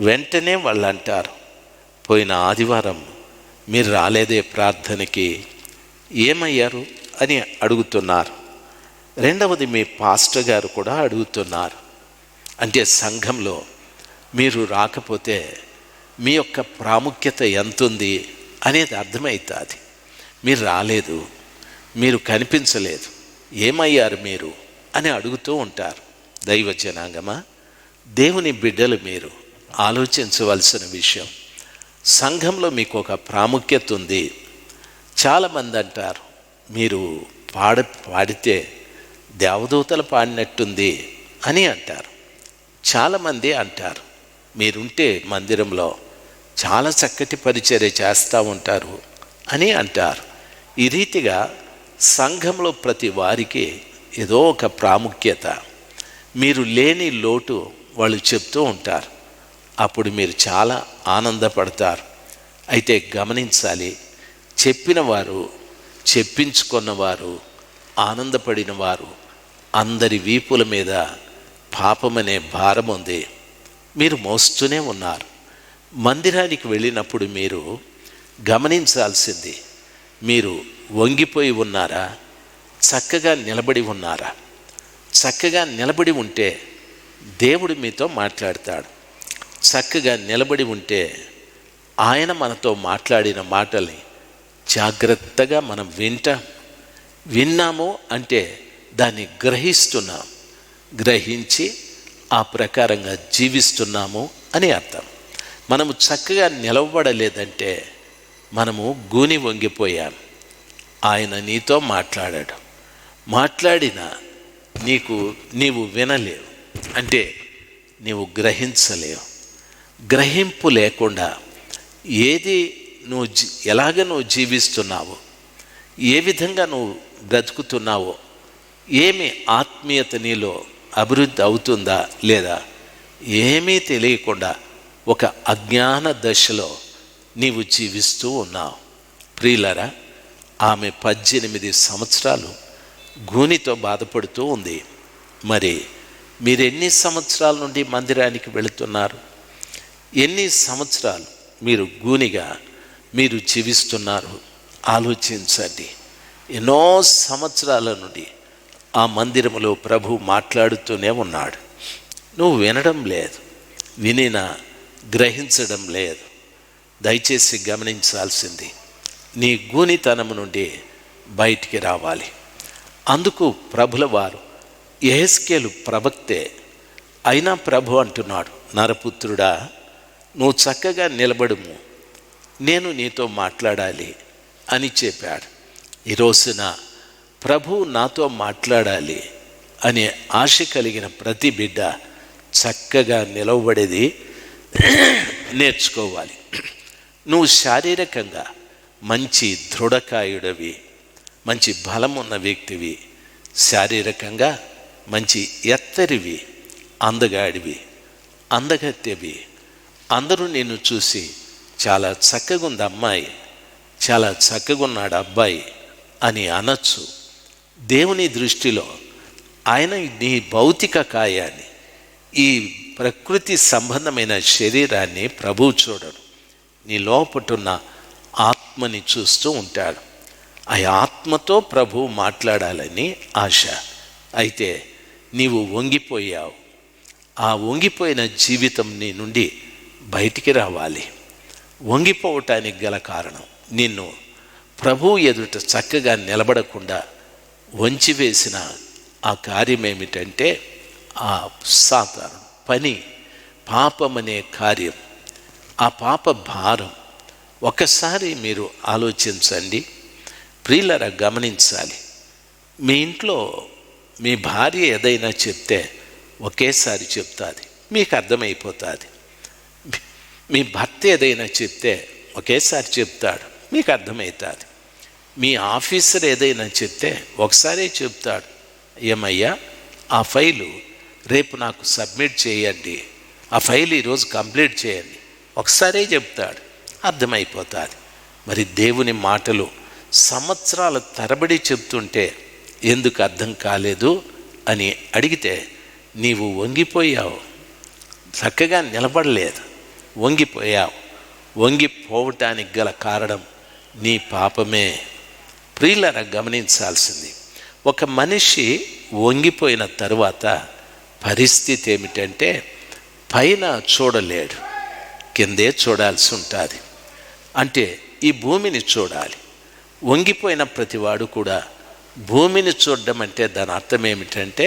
S1: వెంటనే వాళ్ళు అంటారు, పోయిన ఆదివారం మీరు రాలేదే ప్రార్థనకి, ఏమయ్యారు అని అడుగుతున్నారు. రెండవది, మీ పాస్టర్ గారు కూడా అడుగుతున్నారు. అంటే సంఘంలో మీరు రాకపోతే మీ యొక్క ప్రాముఖ్యత ఎంతుంది అనేది అర్థమవుతుంది. మీరు రాలేదు, మీరు కనిపించలేదు, ఏమయ్యారు మీరు అని అడుగుతూ ఉంటారు. దైవ జనాంగమా, దేవుని బిడ్డలు మీరు ఆలోచించవలసిన విషయం, సంఘంలో మీకు ఒక ప్రాముఖ్యత ఉంది. చాలామంది అంటారు, మీరు పాడితే దేవదూతలు పాడినట్టుంది అని అంటారు. చాలామంది అంటారు, మీరుంటే మందిరంలో చాలా చక్కటి పరిచర్య చేస్తూ ఉంటారు అని అంటారు. ఈ రీతిగా సంఘంలో ప్రతి వారికి ఏదో ఒక ప్రాముఖ్యత, మీరు లేని లోటు వాళ్ళు చెప్తూ ఉంటారు. అప్పుడు మీరు చాలా ఆనందపడతారు. అయితే గమనించాలి, చెప్పిన వారు, చెప్పించుకున్నవారు, ఆనందపడిన వారు అందరి వీపుల మీద పాపమనే భారం ఉంది. మీరు మోస్తూనే ఉన్నారు. మందిరానికి వెళ్ళినప్పుడు మీరు గమనించాల్సింది, మీరు వంగిపోయి ఉన్నారా, చక్కగా నిలబడి ఉన్నారా? చక్కగా నిలబడి ఉంటే దేవుడు మీతో మాట్లాడతాడు. చక్కగా నిలబడి ఉంటే ఆయన మనతో మాట్లాడిన మాటల్ని జాగ్రత్తగా మనం విన్నాము అంటే దాన్ని గ్రహిస్తున్నాం, గ్రహించి ఆ ప్రకారంగా జీవిస్తున్నాము అని అర్థం. మనము చక్కగా నిలవబడలేదంటే మనము గూని వంగిపోయాం. ఆయన నీతో మాట్లాడాడు, మాట్లాడినా నీవు వినలేవు, అంటే నీవు గ్రహించలేవు. గ్రహింపు లేకుండా ఎలాగ నువ్వు జీవిస్తున్నావో, ఏ విధంగా నువ్వు బ్రతుకుతున్నావో, ఏమి ఆత్మీయత నీలో అభివృద్ధి అవుతుందా లేదా, ఏమీ తెలియకుండా ఒక అజ్ఞాన దశలో నీవు జీవిస్తూ ఉన్నావు. ప్రియులారా, ఆమె 18 సంవత్సరాలు గూనితో బాధపడుతూ ఉంది. మరి మీరు ఎన్ని సంవత్సరాల నుండి మందిరానికి వెళుతున్నారు? ఎన్ని సంవత్సరాలు మీరు గూనిగా మీరు జీవిస్తున్నారు? ఆలోచించండి. ఎన్నో సంవత్సరాల నుండి ఆ మందిరంలో ప్రభు మాట్లాడుతూనే ఉన్నాడు. నువ్వు వినడం లేదు. వినినా గ్రహించడం లేదు. దయచేసి గమనించాల్సింది, నీ గూనితనం నుండి బయటికి రావాలి. అందుకు ప్రభుల వారు యెహెజ్కేలు ప్రవక్తే అయినా ప్రభు అంటున్నాడు, నరపుత్రుడా, నువ్వు చక్కగా నిలబడుము, నేను నీతో మాట్లాడాలి అని చెప్పాడు. ఈ రోజున ప్రభు నాతో మాట్లాడాలి అనే ఆశ కలిగిన ప్రతి బిడ్డ చక్కగా నిలవబడేది నేర్చుకోవాలి. నువ్వు శారీరకంగా మంచి దృఢకాయుడవి, మంచి బలమున్న వ్యక్తివి, శారీరకంగా మంచి ఎత్తరివి, అందగాడివి, అందగత్తెవి. అందరూ నిన్ను చూసి చాలా చక్కగా ఉంది అమ్మాయి, చాలా చక్కగా ఉన్నాడు అబ్బాయి అని అనొచ్చు. దేవుని దృష్టిలో ఆయన నీ భౌతిక కాయాన్ని, ఈ ప్రకృతి సంబంధమైన శరీరాన్ని ప్రభువు చూడడు. నీ లోపటున్న ఆత్మని చూస్తూ ఉంటాడు. ఆ ఆత్మతో ప్రభువు మాట్లాడాలని ఆశ. అయితే నీవు వంగిపోయావు. ఆ వంగిపోయిన జీవితం నీ నుండి బయటికి రావాలి. వంగిపోవటానికి గల కారణం, నిన్ను ప్రభువు ఎదుట చక్కగా నిలబడకుండా వంచివేసిన ఆ కార్యం ఏమిటంటే, ఆ సాతాను పని, పాపమనే కార్యం, ఆ పాప భారం. ఒకసారి మీరు ఆలోచించండి ప్రియులారా, గమనించాలి. మీ ఇంట్లో మీ భార్య ఏదైనా చెప్తే ఒకేసారి చెప్తుంది, మీకు అర్థమైపోతుంది. మీ భర్త ఏదైనా చెప్తే ఒకేసారి చెప్తాడు, మీకు అర్థమవుతుంది. మీ ఆఫీసర్ ఏదైనా చెప్తే ఒకసారే చెప్తాడు, ఏమయ్యా ఆ ఫైలు రేపు నాకు సబ్మిట్ చేయండి, ఆ ఫైల్ ఈరోజు కంప్లీట్ చేయండి, ఒకసారే చెప్తాడు, అర్థమైపోతుంది. మరి దేవుని మాటలు సంవత్సరాల తరబడి చెప్తుంటే ఎందుకు అర్థం కాలేదు అని అడిగితే, నీవు వంగిపోయావు, చక్కగా నిలబడలేదు, వంగిపోయావు. వంగిపోవటానికి గల కారణం నీ పాపమే. ప్రియులారా, గమనించాల్సింది, ఒక మనిషి వంగిపోయిన తరువాత పరిస్థితి ఏమిటంటే, పైన చూడలేడు, కిందే చూడాల్సి ఉంటుంది. అంటే ఈ భూమిని చూడాలి. వంగిపోయిన ప్రతివాడు కూడా భూమిని చూడడం అంటే దాని అర్థం ఏమిటంటే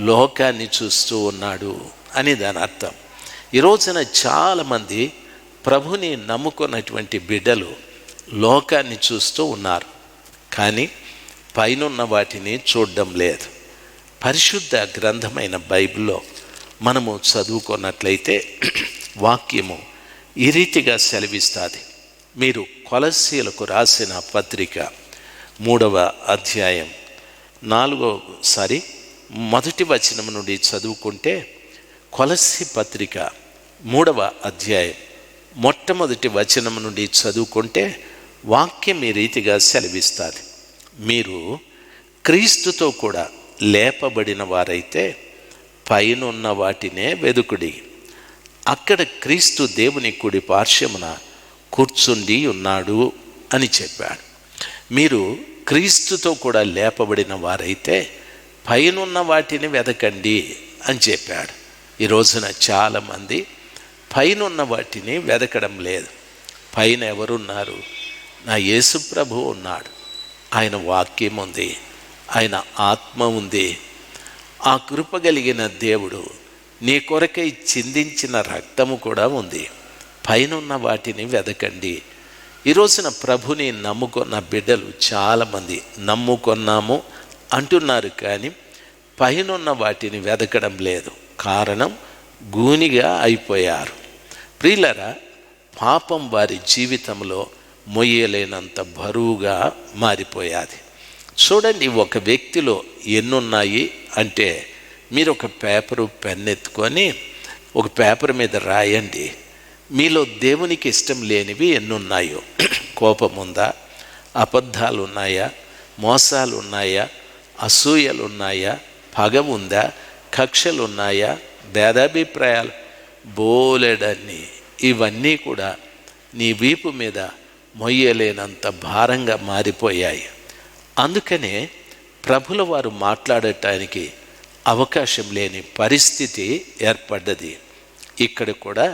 S1: లోకాన్ని చూస్తూ ఉన్నాడు అని దాని అర్థం. ఈ రోజున చాలామంది ప్రభుని నమ్ముకున్నటువంటి బిడ్డలు లోకాన్ని చూస్తూ ఉన్నారు, కానీ పైనున్న వాటిని చూడడం లేదు. పరిశుద్ధ గ్రంథమైన బైబిల్లో మనము చదువుకున్నట్లయితే వాక్యము ఈ రీతిగా సెలవిస్తుంది. మీరు కొలస్సీలకు రాసిన పత్రిక 3వ అధ్యాయం 1వ వచనం నుండి చదువుకుంటే, కొలస్సీ పత్రిక 3వ అధ్యాయం 1వ వచనం నుండి చదువుకుంటే వాక్యం ఈ రీతిగా సెలవిస్తుంది. మీరు క్రీస్తుతో కూడా లేపబడిన వారైతే పైనున్న వాటినే వెదుకుడి, అక్కడ క్రీస్తు దేవుని కుడి పార్శ్వమున కూర్చుండి ఉన్నాడు అని చెప్పాడు. మీరు క్రీస్తుతో కూడా లేపబడిన వారైతే పైనున్న వాటిని వెదకండి అని చెప్పాడు. ఈ రోజున చాలామంది పైనున్న వాటిని వెదకడం లేదు. పైన ఎవరున్నారు? నా యేసు ప్రభువు ఉన్నాడు, ఆయన వాక్యం ఉంది, ఆయన ఆత్మ ఉంది. ఆ కృప కలిగిన దేవుడు నీ కొరకై చిందించిన రక్తము కూడా ఉంది. పైనున్న వాటిని వెదకండి. ఈ రోజున ప్రభుని నమ్ముకున్న బిడ్డలు చాలామంది నమ్ముకున్నాము అంటున్నారు, కానీ పైనున్న వాటిని వెదకడం లేదు. కారణం, గూనిగా అయిపోయారు. ప్రియులారా, పాపం వారి జీవితంలో మొయ్యలేనంత బరువుగా మారిపోయాది. చూడండి, ఒక వ్యక్తిలో ఎన్నున్నాయి అంటే, మీరు ఒక పేపరు పెన్ ఎత్తుకొని ఒక పేపర్ మీద రాయండి, మీలో దేవునికి ఇష్టం లేనివి ఎన్నున్నాయో. కోపం ఉందా? అబద్ధాలు ఉన్నాయా? మోసాలు ఉన్నాయా? అసూయలు ఉన్నాయా? పగ ఉందా? కక్షలు ఉన్నాయా? భేదాభిప్రాయాలు బోలెడన్ని. ఇవన్నీ కూడా నీ వీపు మీద మొయ్యలేనంత భారంగా మారిపోయాయి. అందుకనే ప్రభుల వారు మాట్లాడటానికి అవకాశం లేని పరిస్థితి ఏర్పడ్డది. ఇక్కడ కూడా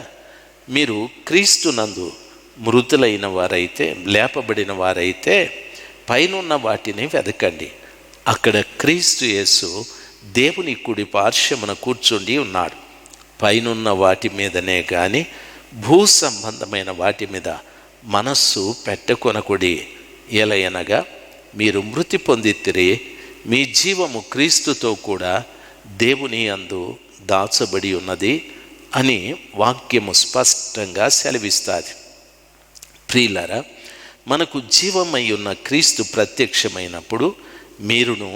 S1: మీరు క్రీస్తునందు మృతులైన వారైతే, లేపబడిన వారైతే పైనున్న వాటిని వెదకండి. అక్కడ క్రీస్తు యేసు దేవుని కుడి పార్శ్వమున కూర్చుండి ఉన్నాడు. పైనున్న వాటి మీదనే కానీ భూ సంబంధమైన వాటి మీద మనస్సు పెట్టకొనకుడి. ఎలయనగా మీరు మృతి పొందితిరి, మీ జీవము క్రీస్తుతో కూడా దేవుని యందు దాచబడి ఉన్నది అని వాక్యము స్పష్టంగా సెలవిస్తుంది. ప్రియులారా, మనకు జీవమై ఉన్న క్రీస్తు ప్రత్యక్షమైనప్పుడు మీరును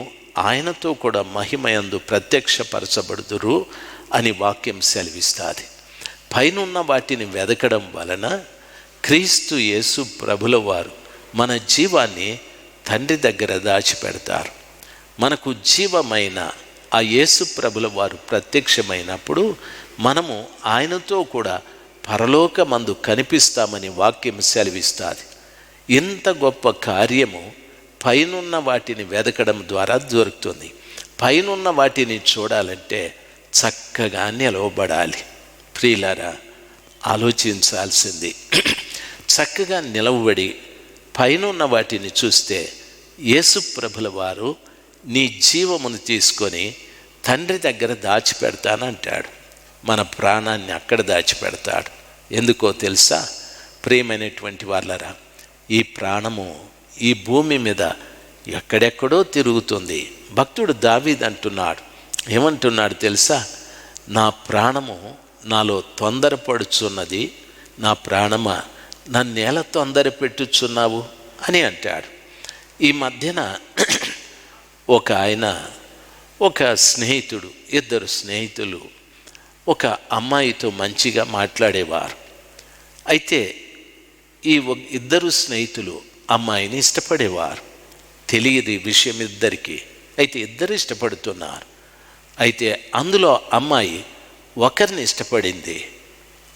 S1: ఆయనతో కూడా మహిమయందు ప్రత్యక్షపరచబడుదురు అని వాక్యం సెలవిస్తుంది. పైనున్న వాటిని వెదకడం వలన క్రీస్తు యేసు ప్రభుల వారు మన జీవాన్ని తండ్రి దగ్గర దాచిపెడతారు. మనకు జీవమైన ఆ యేసు ప్రభుల వారు ప్రత్యక్షమైనప్పుడు మనము ఆయనతో కూడా పరలోకమందు కనిపిస్తామని వాక్యం సెలవిస్తుంది. ఇంత గొప్ప కార్యము పైనున్న వాటిని వెదకడం ద్వారా దొరుకుతుంది. పైనున్న వాటిని చూడాలంటే చక్కగా నిలవబడాలి. ప్రియులారా, ఆలోచించాల్సింది చక్కగా నిలవబడి పైనున్న వాటిని చూస్తే యేసు ప్రభుల వారు నీ జీవమును తీసుకొని తండ్రి దగ్గర దాచిపెడతానంటాడు. మన ప్రాణాన్ని అక్కడ దాచిపెడతాడు. ఎందుకో తెలుసా? ప్రియమైనటువంటి వాళ్ళరా, ఈ ప్రాణము ఈ భూమి మీద ఎక్కడెక్కడో తిరుగుతుంది. భక్తుడు దావీదు అంటున్నాడు, ఏమంటున్నాడు తెలుసా? నా ప్రాణము నాలో తొందరపడుచున్నది, నా ప్రాణమా నన్నేల తొందర పెట్టుచున్నావు అని అంటాడు. ఈ మధ్యన ఒక ఆయన, ఒక స్నేహితుడు, ఇద్దరు స్నేహితులు ఒక అమ్మాయితో మంచిగా మాట్లాడేవారు. అయితే ఈ ఇద్దరు స్నేహితులు అమ్మాయిని ఇష్టపడేవారు. తెలియదు ఈ విషయం ఇద్దరికి. అయితే ఇద్దరు ఇష్టపడుతున్నారు. అయితే అందులో అమ్మాయి ఒకరిని ఇష్టపడింది.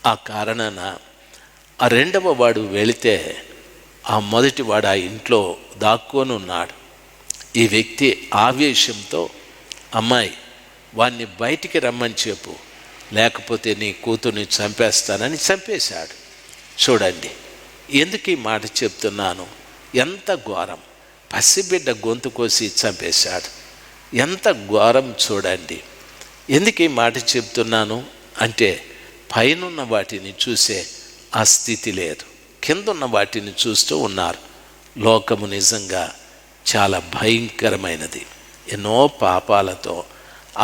S1: ఆ కారణాన ఆ రెండవ వాడు వెళితే ఆ మొదటి వాడు ఆ ఇంట్లో దాక్కొని ఉన్నాడు. ఈ వ్యక్తి ఆవేశంతో, అమ్మాయి వాణ్ణి బయటికి రమ్మని చెప్పు, లేకపోతే నీ కూతుర్ని చంపేస్తానని చంపేశాడు. చూడండి, ఎందుకు ఈ మాట చెప్తున్నాను? ఎంత ఘోరం! పసిబిడ్డ గొంతు కోసి చంపేశాడు. ఎంత ఘోరం చూడండి. ఎందుకు ఈ మాట చెప్తున్నాను అంటే, పైనున్న వాటిని చూసే ఆ స్థితి లేదు, కిందున్న వాటిని చూస్తూ ఉన్నారు. లోకము నిజంగా చాలా భయంకరమైనది. ఎన్నో పాపాలతో,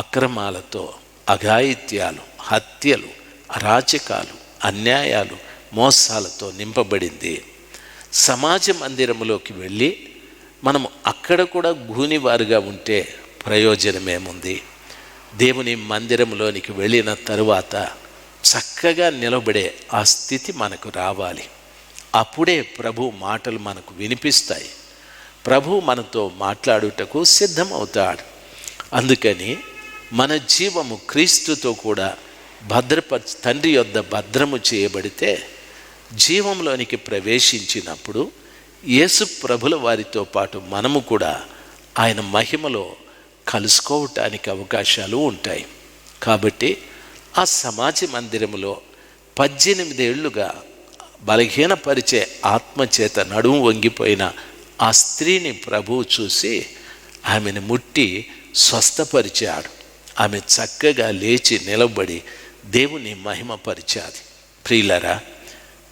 S1: అక్రమాలతో, అఘాయిత్యాలు, హత్యలు, అరాచకాలు, అన్యాయాలు, మోసాలతో నింపబడింది. సమాజ మందిరంలోకి వెళ్ళి మనము అక్కడ కూడా గూనివారుగా ఉంటే ప్రయోజనమేముంది? దేవుని మందిరంలోనికి వెళ్ళిన తరువాత చక్కగా నిలబడే ఆ స్థితి మనకు రావాలి. అప్పుడే ప్రభు మాటలు మనకు వినిపిస్తాయి. ప్రభు మనతో మాట్లాడుటకు సిద్ధమవుతాడు. అందుకని మన జీవము క్రీస్తుతో కూడా తండ్రి యొద్ద భద్రము చేయబడితే, జీవంలోనికి ప్రవేశించినప్పుడు యేసు ప్రభుల వారితో పాటు మనము కూడా ఆయన మహిమలో కలుసుకోవటానికి అవకాశాలు ఉంటాయి. కాబట్టి ఆ సమాజ మందిరములో 18 ఏళ్లుగా బలహీనపరిచే ఆత్మచేత నడుము వంగిపోయిన ఆ స్త్రీని ప్రభువు చూసి ఆమెను ముట్టి స్వస్థపరిచాడు. ఆమె చక్కగా లేచి నిలబడి దేవుని మహిమపరిచాది. ప్రియులరా,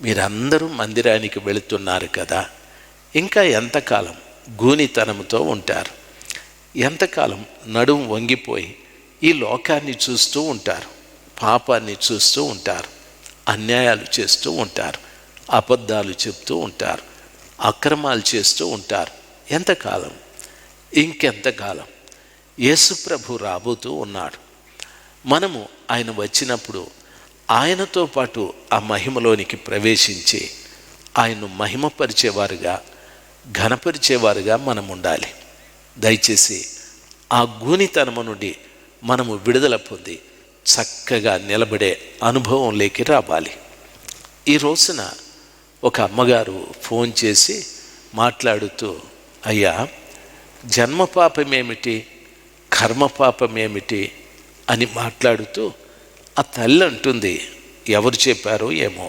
S1: మీరందరూ మందిరానికి వెళుతున్నారు కదా, ఇంకా ఎంతకాలం గూనితనంతో ఉంటారు? ఎంతకాలం నడుము వంగిపోయి ఈ లోకాన్ని చూస్తూ ఉంటారు, పాపాన్ని చూస్తూ ఉంటారు, అన్యాయాలు చేస్తూ ఉంటారు, అబద్ధాలు చెప్తూ ఉంటారు, అక్రమాలు చేస్తూ ఉంటారు? ఎంతకాలం? ఇంకెంతకాలం? యేసు ప్రభు రాబోతూ ఉన్నాడు. మనము ఆయన వచ్చినప్పుడు ఆయనతో పాటు ఆ మహిమలోనికి ప్రవేశించి ఆయన్ను మహిమపరిచేవారుగా, ఘనపరిచేవారుగా మనం ఉండాలి. దయచేసి ఆ గూనితనము నుండి మనము విడుదల పొంది చక్కగా నిలబడే అనుభవంలోకి రావాలి. ఈ రోజున ఒక అమ్మగారు ఫోన్ చేసి మాట్లాడుతూ, అయ్యా, జన్మపాపమేమిటి, కర్మపాపమేమిటి అని మాట్లాడుతూ ఆ తల్లి అంటుంది, ఎవరు చెప్పారో ఏమో.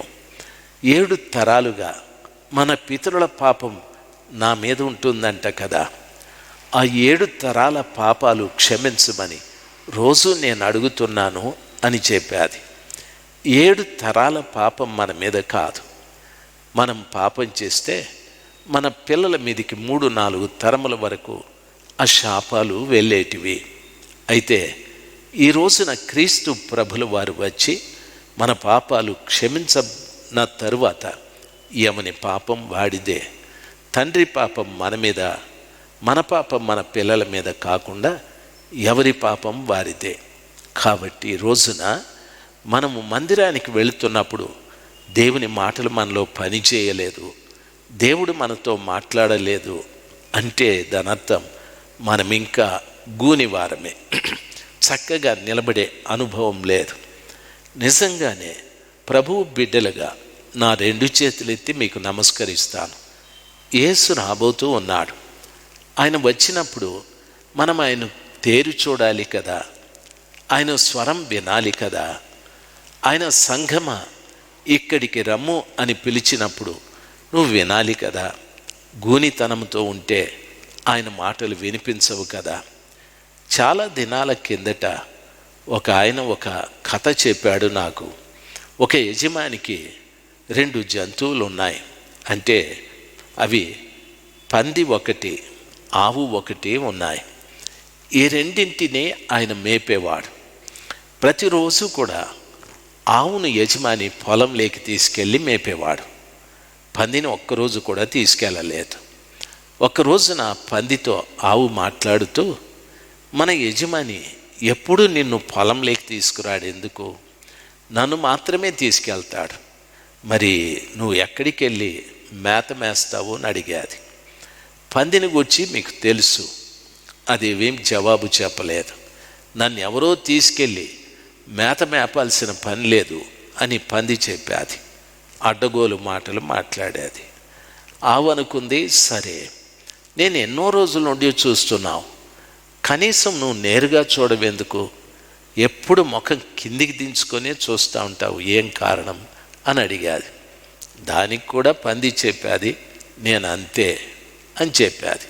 S1: 7 తరాలుగా మన పితరుల పాపం నా మీద ఉంటుందంట కదా. ఆ 7 తరాల పాపాలు క్షమించమని రోజు నేను అడుగుతున్నాను అని చెప్పాది. 7 తరాల పాపం మన మీద కాదు. మనం పాపం చేస్తే మన పిల్లల మీదికి 3-4 తరముల వరకు ఆ శాపాలు వెళ్ళేటివి. అయితే ఈ రోజున క్రీస్తు ప్రభుల వారు వచ్చి మన పాపాలు క్షమించిన తరువాత యమని పాపం వాడిదే. తండ్రి పాపం మన మీద, మన పాపం మన పిల్లల మీద కాకుండా ఎవరి పాపం వారిదే. కాబట్టి ఈ రోజున మనము మందిరానికి వెళుతున్నప్పుడు దేవుని మాటలు మనలో పని చేయలేదు, దేవుడు మనతో మాట్లాడలేదు అంటే దాని అర్థం మనం ఇంకా గూనివారమే, చక్కగా నిలబడే అనుభవం లేదు. నిజంగానే ప్రభువు బిడ్డలుగా నా 2 చేతులెత్తి మీకు నమస్కరిస్తాను. యేసు రాబోతూ ఉన్నాడు. ఆయన వచ్చినప్పుడు మనం ఆయన తేరు చూడాలి కదా, ఆయన స్వరం వినాలి కదా. ఆయన సంఘమ ఇక్కడికి రమ్ము అని పిలిచినప్పుడు నువ్వు వినాలి కదా. గూనితనంతో ఉంటే ఆయన మాటలు వినిపించవు కదా. చాలా దినాల కిందట ఆయన ఒక కథ చెప్పాడు నాకు. ఒక యజమానికి 2 జంతువులు ఉన్నాయి. అంటే అవి పంది ఒకటి, ఆవు ఒకటి ఉన్నాయి. ఈ రెండింటినీ ఆయన మేపేవాడు. ప్రతిరోజు కూడా ఆవును యజమాని పొలంలోకి తీసుకెళ్ళి మేపేవాడు. పందిని ఒక్కరోజు కూడా తీసుకెళ్ళలేదు. ఒక్కరోజున పందితో ఆవు మాట్లాడుతూ, మన యజమాని ఎప్పుడు నిన్ను పొలంలోకి తీసుకురాడు, ఎందుకు నన్ను మాత్రమే తీసుకెళ్తాడు, మరి నువ్వు ఎక్కడికి వెళ్ళి మేత మేస్తావు అని అడిగాది. పందిని గురించి మీకు తెలుసు, అదేవేం జవాబు చెప్పలేదు. నన్ను ఎవరో తీసుకెళ్ళి మేత మేపాల్సిన పని లేదు అని పంది చెప్పాది. అడ్డగోలు మాటలు మాట్లాడేది. ఆవు అనుకుంది, సరే నేను ఎన్నో రోజుల నుండి చూస్తున్నావు, కనీసం నువ్వు నేరుగా చూడవెందుకు, ఎప్పుడు ముఖం కిందికి దించుకొనే చూస్తూ ఉంటావు, ఏం కారణం అని అడిగాది. దానికి కూడా పంది చెప్పాది, నేను అంతే అని చెప్పాది.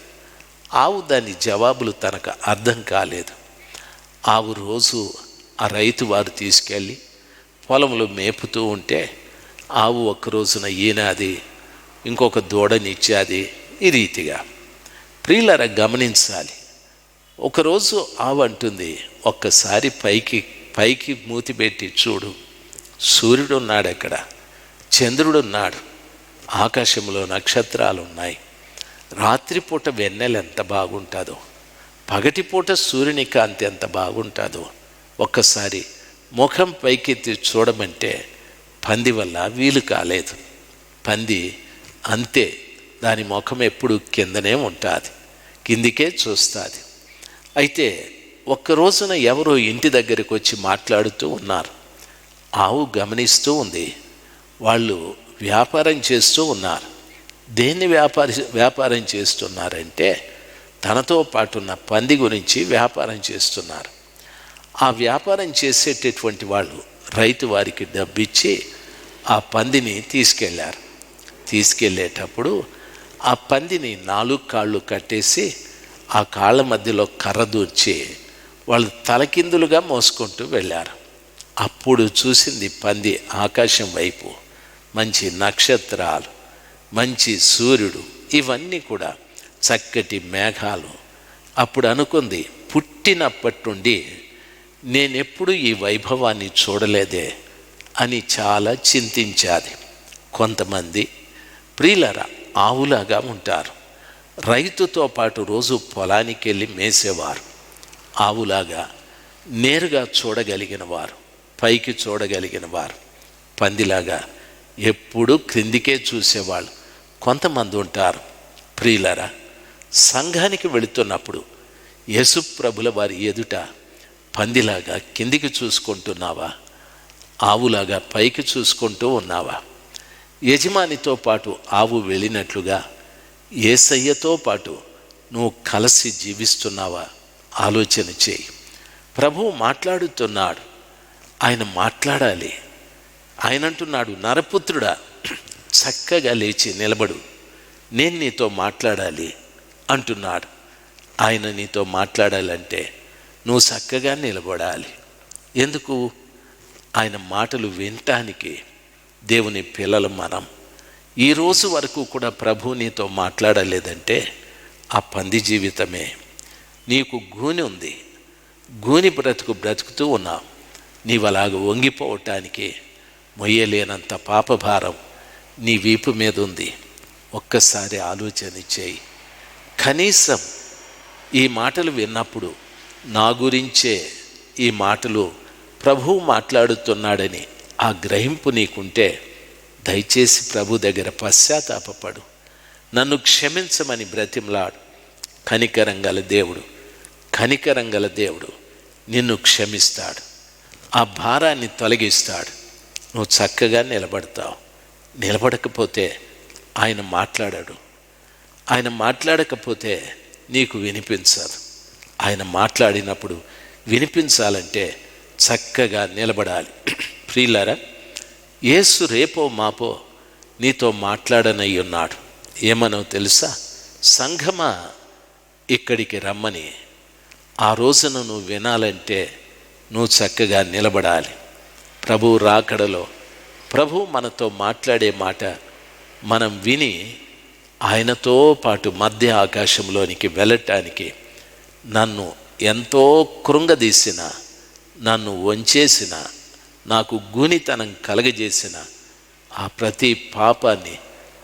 S1: ఆవు దాని జవాబులు తనకు అర్థం కాలేదు. ఆవు రోజు ఆ రైతు వారు తీసుకెళ్ళి పొలంలో మేపుతూ ఉంటే ఆవు ఒక్క రోజున ఈనాది, ఇంకొక దూడనిచ్చాది. ఈ రీతిగా ప్రియులారా గమనించాలి. ఒకరోజు ఆవు అంటుంది, ఒక్కసారి పైకి మూతి పెట్టి చూడు, సూర్యుడు ఉన్నాడు, అక్కడ చంద్రుడు ఉన్నాడు, ఆకాశంలో నక్షత్రాలు ఉన్నాయి, రాత్రిపూట వెన్నెల ఎంత బాగుంటుందో, పగటిపూట సూర్యుని కాంతి ఎంత బాగుంటుందో, ఒక్కసారి ముఖం పైకెత్తి చూడమంటే పంది వల్ల వీలు కాలేదు. పంది అంతే, దాని ముఖం ఎప్పుడు కిందనే ఉంటుంది, కిందికే చూస్తుంది. అయితే ఒక్కరోజున ఎవరో ఇంటి దగ్గరికి వచ్చి మాట్లాడుతూ ఉన్నారు. ఆవు గమనిస్తూ ఉంది. వాళ్ళు వ్యాపారం చేస్తూ ఉన్నారు. దేన్ని వ్యాపారం చేస్తున్నారంటే తనతో పాటున్న పంది గురించి వ్యాపారం చేస్తున్నారు. ఆ వ్యాపారం చేసేటటువంటి వాళ్ళు రైతు వారికి డబ్బిచ్చి ఆ పందిని తీసుకెళ్ళారు. తీసుకెళ్ళేటప్పుడు ఆ పందిని 4 కాళ్ళు కట్టేసి ఆ కాళ్ళ మధ్యలో కర్ర దూర్చి వాళ్ళు తలకిందులుగా మోసుకుంటూ వెళ్ళారు. అప్పుడు చూసింది పంది ఆకాశం వైపు, మంచి నక్షత్రాలు, మంచి సూర్యుడు, ఇవన్నీ కూడా చక్కటి మేఘాలు. అప్పుడు అనుకుంది, పుట్టినప్పటి నుండి నేనెప్పుడు ఈ వైభవాన్ని చూడలేదే అని చాలా చింతించాది. కొంతమంది ప్రియులరా ఆవులాగా ఉంటారు. రైతుతో పాటు రోజు పొలానికి వెళ్ళి మేసేవారు. ఆవులాగా నేరుగా చూడగలిగిన వారు, పైకి చూడగలిగిన వారు. పందిలాగా ఎప్పుడూ క్రిందికే చూసేవాళ్ళు కొంతమంది ఉంటారు. ప్రియులరా, సంఘానికి వెళుతున్నప్పుడు యేసు ప్రభుల వారి ఎదుట పందిలాగా కిందికి చూసుకుంటున్నావా, ఆవులాగా పైకి చూసుకుంటూ ఉన్నావా? యజమానితో పాటు ఆవు వెళ్ళినట్లుగా యేసయ్యతో పాటు నువ్వు కలిసి జీవిస్తున్నావా? ఆలోచన చేయి. ప్రభువు మాట్లాడుతున్నాడు, ఆయన మాట్లాడాలి. ఆయన అంటున్నాడు, నరపుత్రుడా, చక్కగా లేచి నిలబడు, నేను నీతో మాట్లాడాలి అంటున్నాడు. ఆయన నీతో మాట్లాడాలంటే నువ్వు చక్కగా నిలబడాలి. ఎందుకు? ఆయన మాటలు వినటానికి దేవుని పిల్లలు మనం. ఈరోజు వరకు కూడా ప్రభు నీతో మాట్లాడలేదంటే ఆ పంది జీవితమే. నీకు గూని ఉంది, గూని బ్రతుకుతూ ఉన్నావు. నీవు అలాగ వంగిపోవటానికి మొయ్యలేనంత పాపభారం నీ వీపు మీద ఉంది. ఒక్కసారి ఆలోచన చేయి. కనీసం ఈ మాటలు విన్నప్పుడు నా గురించే ఈ మాటలు ప్రభువు మాట్లాడుతున్నాడని ఆ గ్రహింపు నీకుంటే దయచేసి ప్రభు దగ్గర పశ్చాత్తాపపడు. నన్ను క్షమించమని బ్రతిమలాడు. కనికరంగల దేవుడు నిన్ను క్షమిస్తాడు. ఆ భారాన్ని తొలగిస్తాడు. నువ్వు చక్కగా నిలబడతావు. నిలబడకపోతే ఆయన మాట్లాడాడు. ఆయన మాట్లాడకపోతే నీకు వినిపించదు. ఆయన మాట్లాడినప్పుడు వినిపించాలంటే చక్కగా నిలబడాలి. ప్రియులారా, యేసు రేపో మాపో నీతో మాట్లాడనై ఉన్నాడు. ఏమనో తెలుసా? సంఘమా, ఇక్కడికి రమ్మని. ఆ రోజున నువ్వు వినాలంటే నువ్వు చక్కగా నిలబడాలి. ప్రభు రాకడలో ప్రభు మనతో మాట్లాడే మాట మనం విని ఆయనతో పాటు మధ్య ఆకాశంలోనికి వెళ్ళటానికి నన్ను ఎంతో కృంగదీసిన, నన్ను వంచేసిన, నాకు గూనితనం కలగజేసిన ఆ ప్రతి పాపాన్ని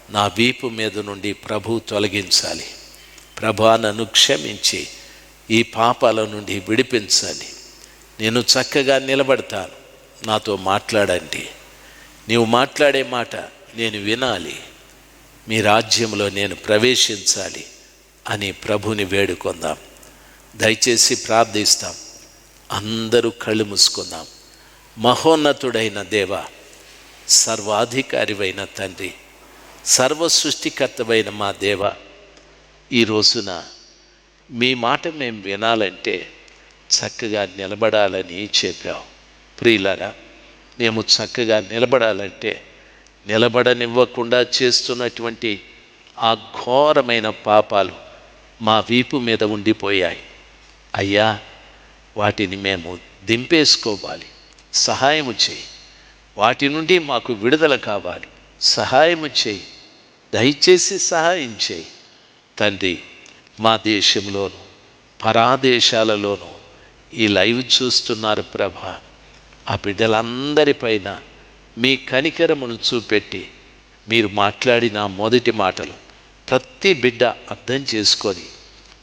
S1: నా వీపు మీద నుండి ప్రభు తొలగించాలి. ప్రభా, నన్ను క్షమించి ఈ పాపాల నుండి విడిపించాలి. నేను చక్కగా నిలబడతాను, నాతో మాట్లాడండి. నీవు మాట్లాడే మాట నేను వినాలి, మీ రాజ్యంలో నేను ప్రవేశించాలి అని ప్రభుని వేడుకుందాం. దయచేసి ప్రార్థిస్తాం. అందరూ కళ్ళు మూసుకుందాం. మహోన్నతుడైన దేవ, సర్వాధికారివైన తండ్రి, సర్వ సృష్టికర్తవైన మా దేవ, ఈ రోజున మీ మాట మేము వినాలంటే చక్కగా నిలబడాలని చెప్పావు. ప్రియులారా, మేము చక్కగా నిలబడాలంటే నిలబడనివ్వకుండా చేస్తున్నటువంటి ఆ ఘోరమైన పాపాలు మా వీపు మీద ఉండిపోయాయి. అయ్యా, వాటిని మేము దింపేసుకోవాలి. సహాయము చేయి. వాటి నుండి మాకు విడుదల కావాలి. సహాయము చేయి. దయచేసి సహాయం చేయి తండ్రి. మా దేశంలోను పరాదేశాలలోనూ ఈ లైవ్ చూస్తున్నారు ప్రభా. ఆ బిడ్డలందరిపైన మీ కనికరమును చూపెట్టి మీరు మాట్లాడిన మొదటి మాటలు ప్రతి బిడ్డ అర్థం చేసుకొని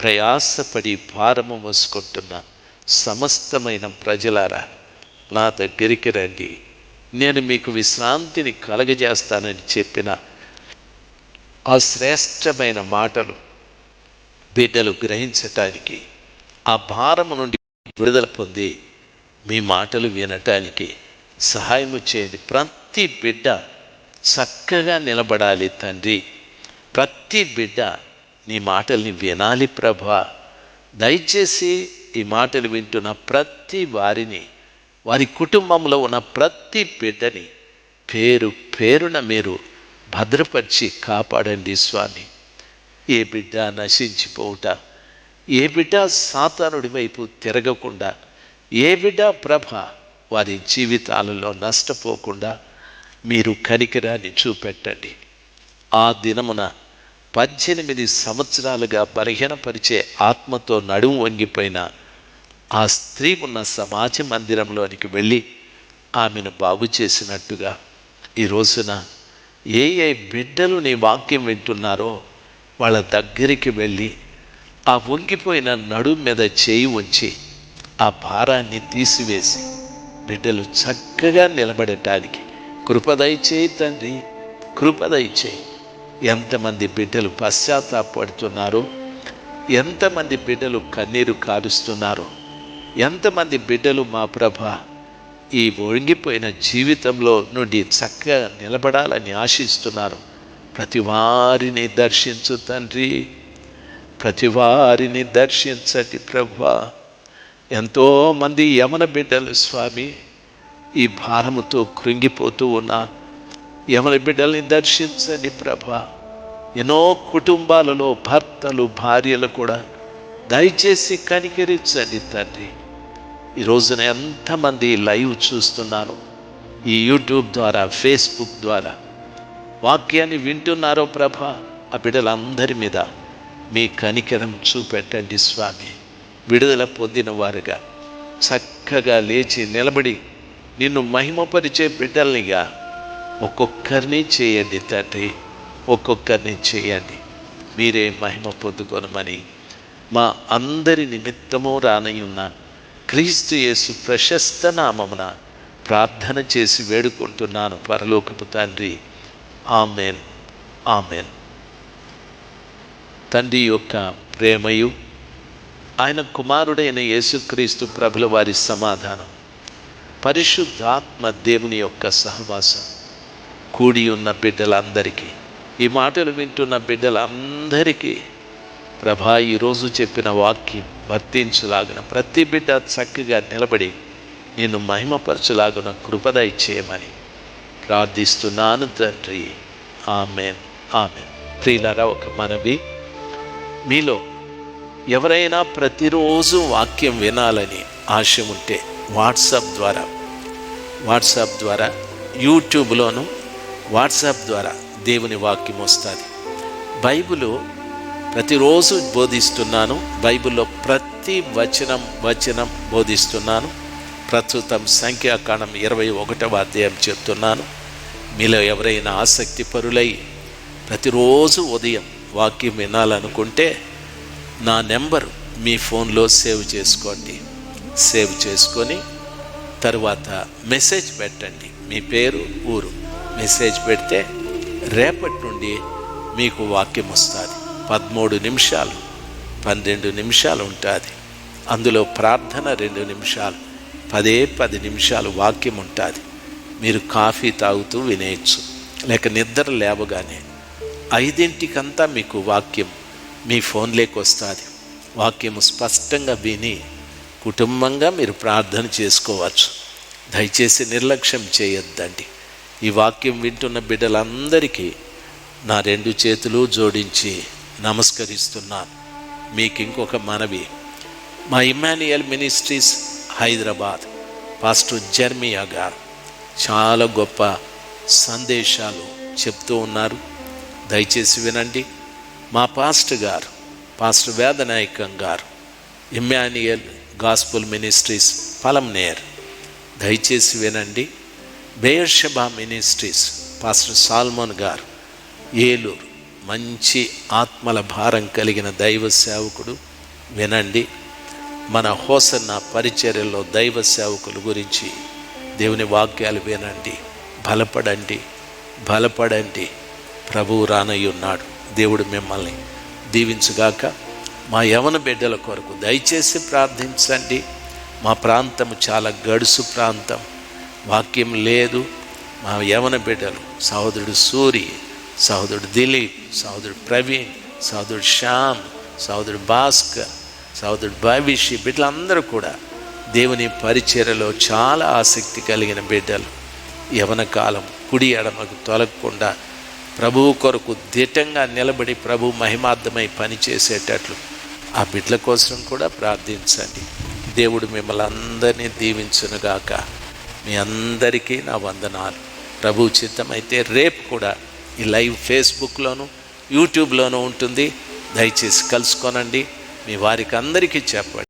S1: ప్రయాసపడి భారము మోసుకుంటున్న సమస్తమైన ప్రజలారా, నా దగ్గరికి రండి, నేను మీకు విశ్రాంతిని కలగజేస్తానని చెప్పిన ఆ శ్రేష్టమైన మాటలు బిడ్డలు గ్రహించటానికి, ఆ భారము నుండి విడుదల పొంది మీ మాటలు వినటానికి సహాయము చేయండి. ప్రతి బిడ్డ చక్కగా నిలబడాలి తండ్రి. ప్రతి బిడ్డ నీ మాటల్ని వినాలి ప్రభా. దయచేసి ఈ మాటలు వింటున్న ప్రతి వారిని, వారి కుటుంబంలో ఉన్న ప్రతి బిడ్డని పేరు పేరున మీరు భద్రపరిచి కాపాడండి స్వామి. ఏ బిడ్డ నశించిపోవుట, ఏ బిడ్డ సాతానుడి వైపు తిరగకుండా, ఏ బిడ్డ ప్రభ వారి జీవితాలలో నష్టపోకుండా మీరు కనికరాన్ని చూపెట్టండి. ఆ దినమున 18 సంవత్సరాలుగా బలహీనపరిచే ఆత్మతో నడుము వంగిపోయిన ఆ స్త్రీ ఉన్న సమాజ మందిరంలోనికి వెళ్ళి ఆమెను బాగు చేసినట్టుగా ఈ రోజున ఏ బిడ్డలు నీ వాక్యం వింటున్నారో వాళ్ళ దగ్గరికి వెళ్ళి ఆ వంగిపోయిన నడుము మీద చేయి ఉంచి ఆ భారాన్ని తీసివేసి బిడ్డలు చక్కగా నిలబడటానికి కృపదయచేయి తండ్రి, కృపదయచేయి. ఎంతమంది బిడ్డలు పశ్చాత్తాపడుతున్నారో, ఎంతమంది బిడ్డలు కన్నీరు కారుస్తున్నారో, ఎంతమంది బిడ్డలు మా ప్రభ ఈ వంగిపోయిన జీవితంలో నుండి చక్కగా నిలబడాలని ఆశిస్తున్నారు. ప్రతి వారిని దర్శించు తండ్రి, ప్రతి వారిని దర్శించండి ప్రభా. ఎంతోమంది యమన బిడ్డలు స్వామి ఈ భారముతో కృంగిపోతూ ఉన్నా యవన బిడ్డల్ని దర్శించండి ప్రభా. ఎన్నో కుటుంబాలలో భర్తలు భార్యలు కూడా దయచేసి కనికరించండి తండ్రి. ఈ రోజున ఎంతమంది లైవ్ చూస్తున్నారు, ఈ యూట్యూబ్ ద్వారా, ఫేస్బుక్ ద్వారా వాక్యాన్ని వింటున్నారో ప్రభా, ఆ బిడ్డలందరి మీద మీ కనికరం చూపెట్టండి స్వామి. విడుదల పొందిన వారుగా చక్కగా లేచి నిలబడి నిన్ను మహిమపరిచే బిడ్డల్నిగా ఒక్కొక్కరిని చేయండి తండ్రి, ఒక్కొక్కరిని చేయండి. మీరే మహిమ పొందుకొనమని మా అందరి నిమిత్తము రానయ్యున్న క్రీస్తు యేసు ప్రశస్త నామమున ప్రార్థన చేసి వేడుకుంటున్నాను పరలోకపు తండ్రి. Amen, amen. తండ్రి యొక్క ప్రేమయు ఆయన కుమారుడైన యేసుక్రీస్తు ప్రభుల వారి సమాధానం, పరిశుద్ధాత్మ దేవుని యొక్క సహవాసం కూడి ఉన్న బిడ్డలందరికీ, ఈ మాటలు వింటున్న బిడ్డలందరికీ ప్రభా ఈరోజు చెప్పిన వాక్యం వర్తించులాగున ప్రతి బిడ్డ చక్కగా నిలబడి నేను మహిమపరచులాగున కృపదయ చేయమని ప్రార్థిస్తున్నాను తండ్రి. Amen, amen. ప్రియులారా, ఒక మనవి, మీలో ఎవరైనా ప్రతిరోజు వాక్యం వినాలని ఆశ ఉంటే వాట్సాప్ ద్వారా యూట్యూబ్లోను వాట్సాప్ ద్వారా దేవుని వాక్యం వస్తుంది. బైబిలు ప్రతిరోజు బోధిస్తున్నాను. బైబిల్లో ప్రతి వచనం బోధిస్తున్నాను. ప్రస్తుతం సంఖ్యాకాండం 21వ అధ్యాయం చెప్తున్నాను. మీలో ఎవరైనా ఆసక్తి పరులై ప్రతిరోజు ఉదయం వాక్యం వినాలనుకుంటే నా నెంబరు మీ ఫోన్లో సేవ్ చేసుకోండి. సేవ్ చేసుకొని తర్వాత మెసేజ్ పెట్టండి, మీ పేరు, ఊరు మెసేజ్ పెడితే రేపటి నుండి మీకు వాక్యం వస్తుంది. 13 నిమిషాలు 12 నిమిషాలు ఉంటుంది. అందులో ప్రార్థన 2 నిమిషాలు, 10 నిమిషాలు వాక్యం ఉంటుంది. మీరు కాఫీ తాగుతూ వినేయచ్చు, లేక నిద్ర లేవగానే 5 మీకు వాక్యం మీ ఫోన్లోకి వస్తుంది. వాక్యము స్పష్టంగా విని కుటుంబంగా మీరు ప్రార్థన చేసుకోవచ్చు. దయచేసి నిర్లక్ష్యం చేయొద్దండి. ఈ వాక్యం వింటున్న బిడ్డలందరికీ నా 2 చేతులు జోడించి నమస్కరిస్తున్నాను. మీకు ఇంకొక మనవి, మా Immanuel ministries Hyderabad pastor Jeremiah గారు చాలా గొప్ప సందేశాలు చెప్తూ ఉన్నారు. దయచేసి వినండి. మా పాస్టర్ గారు, పాస్టర్ వేదనాయకం గారు, ఇమ్మాన్యుయల్ గాస్పుల్ మినిస్ట్రీస్ పలంనేర్, దయచేసి వినండి. బెయర్షెబా మినిస్ట్రీస్ పాస్టర్ సాల్మోన్ గారు, ఏలూరు, మంచి ఆత్మల భారం కలిగిన దైవ సేవకుడు, వినండి. మన హోసన్న పరిచర్యలో దైవ సేవకుల గురించి దేవుని వాక్యాలు వినండి. బలపడండి. ప్రభువు రానయ్యున్నాడు. దేవుడు మిమ్మల్ని దీవించుగాక. మా యవన బిడ్డల కొరకు దయచేసి ప్రార్థించండి. మా ప్రాంతం చాలా గడుసు ప్రాంతం, వాక్యం లేదు. మా యవన బిడ్డలు సహోదరుడు సూరి, సహోదరుడు దిలీప్, సహోదరుడు ప్రవీణ్, సహోదరుడు శ్యామ్, సహోదరుడు భాస్కర్, సహోదరుడు భవిష్య బిడ్డలందరూ కూడా దేవుని పరిచర్యలో చాలా ఆసక్తి కలిగిన బిడ్డలు. యవన కాలం కుడి ఎడమకు తొలగకుండా ప్రభువు కొరకు దిట్టంగా నిలబడి ప్రభు మహిమార్థమై పనిచేసేటట్లు ఆ బిడ్డల కోసం కూడా ప్రార్థించండి. దేవుడు మిమ్మల్ని అందరినీ దీవించునుగాక. మీ అందరికీ నా వందనాలు. ప్రభు చిత్తమైతే రేపు కూడా ఈ లైవ్ ఫేస్బుక్లోను యూట్యూబ్లోనూ ఉంటుంది. దయచేసి కలుసుకోనండి. మీ వారికి అందరికీ చెప్పండి.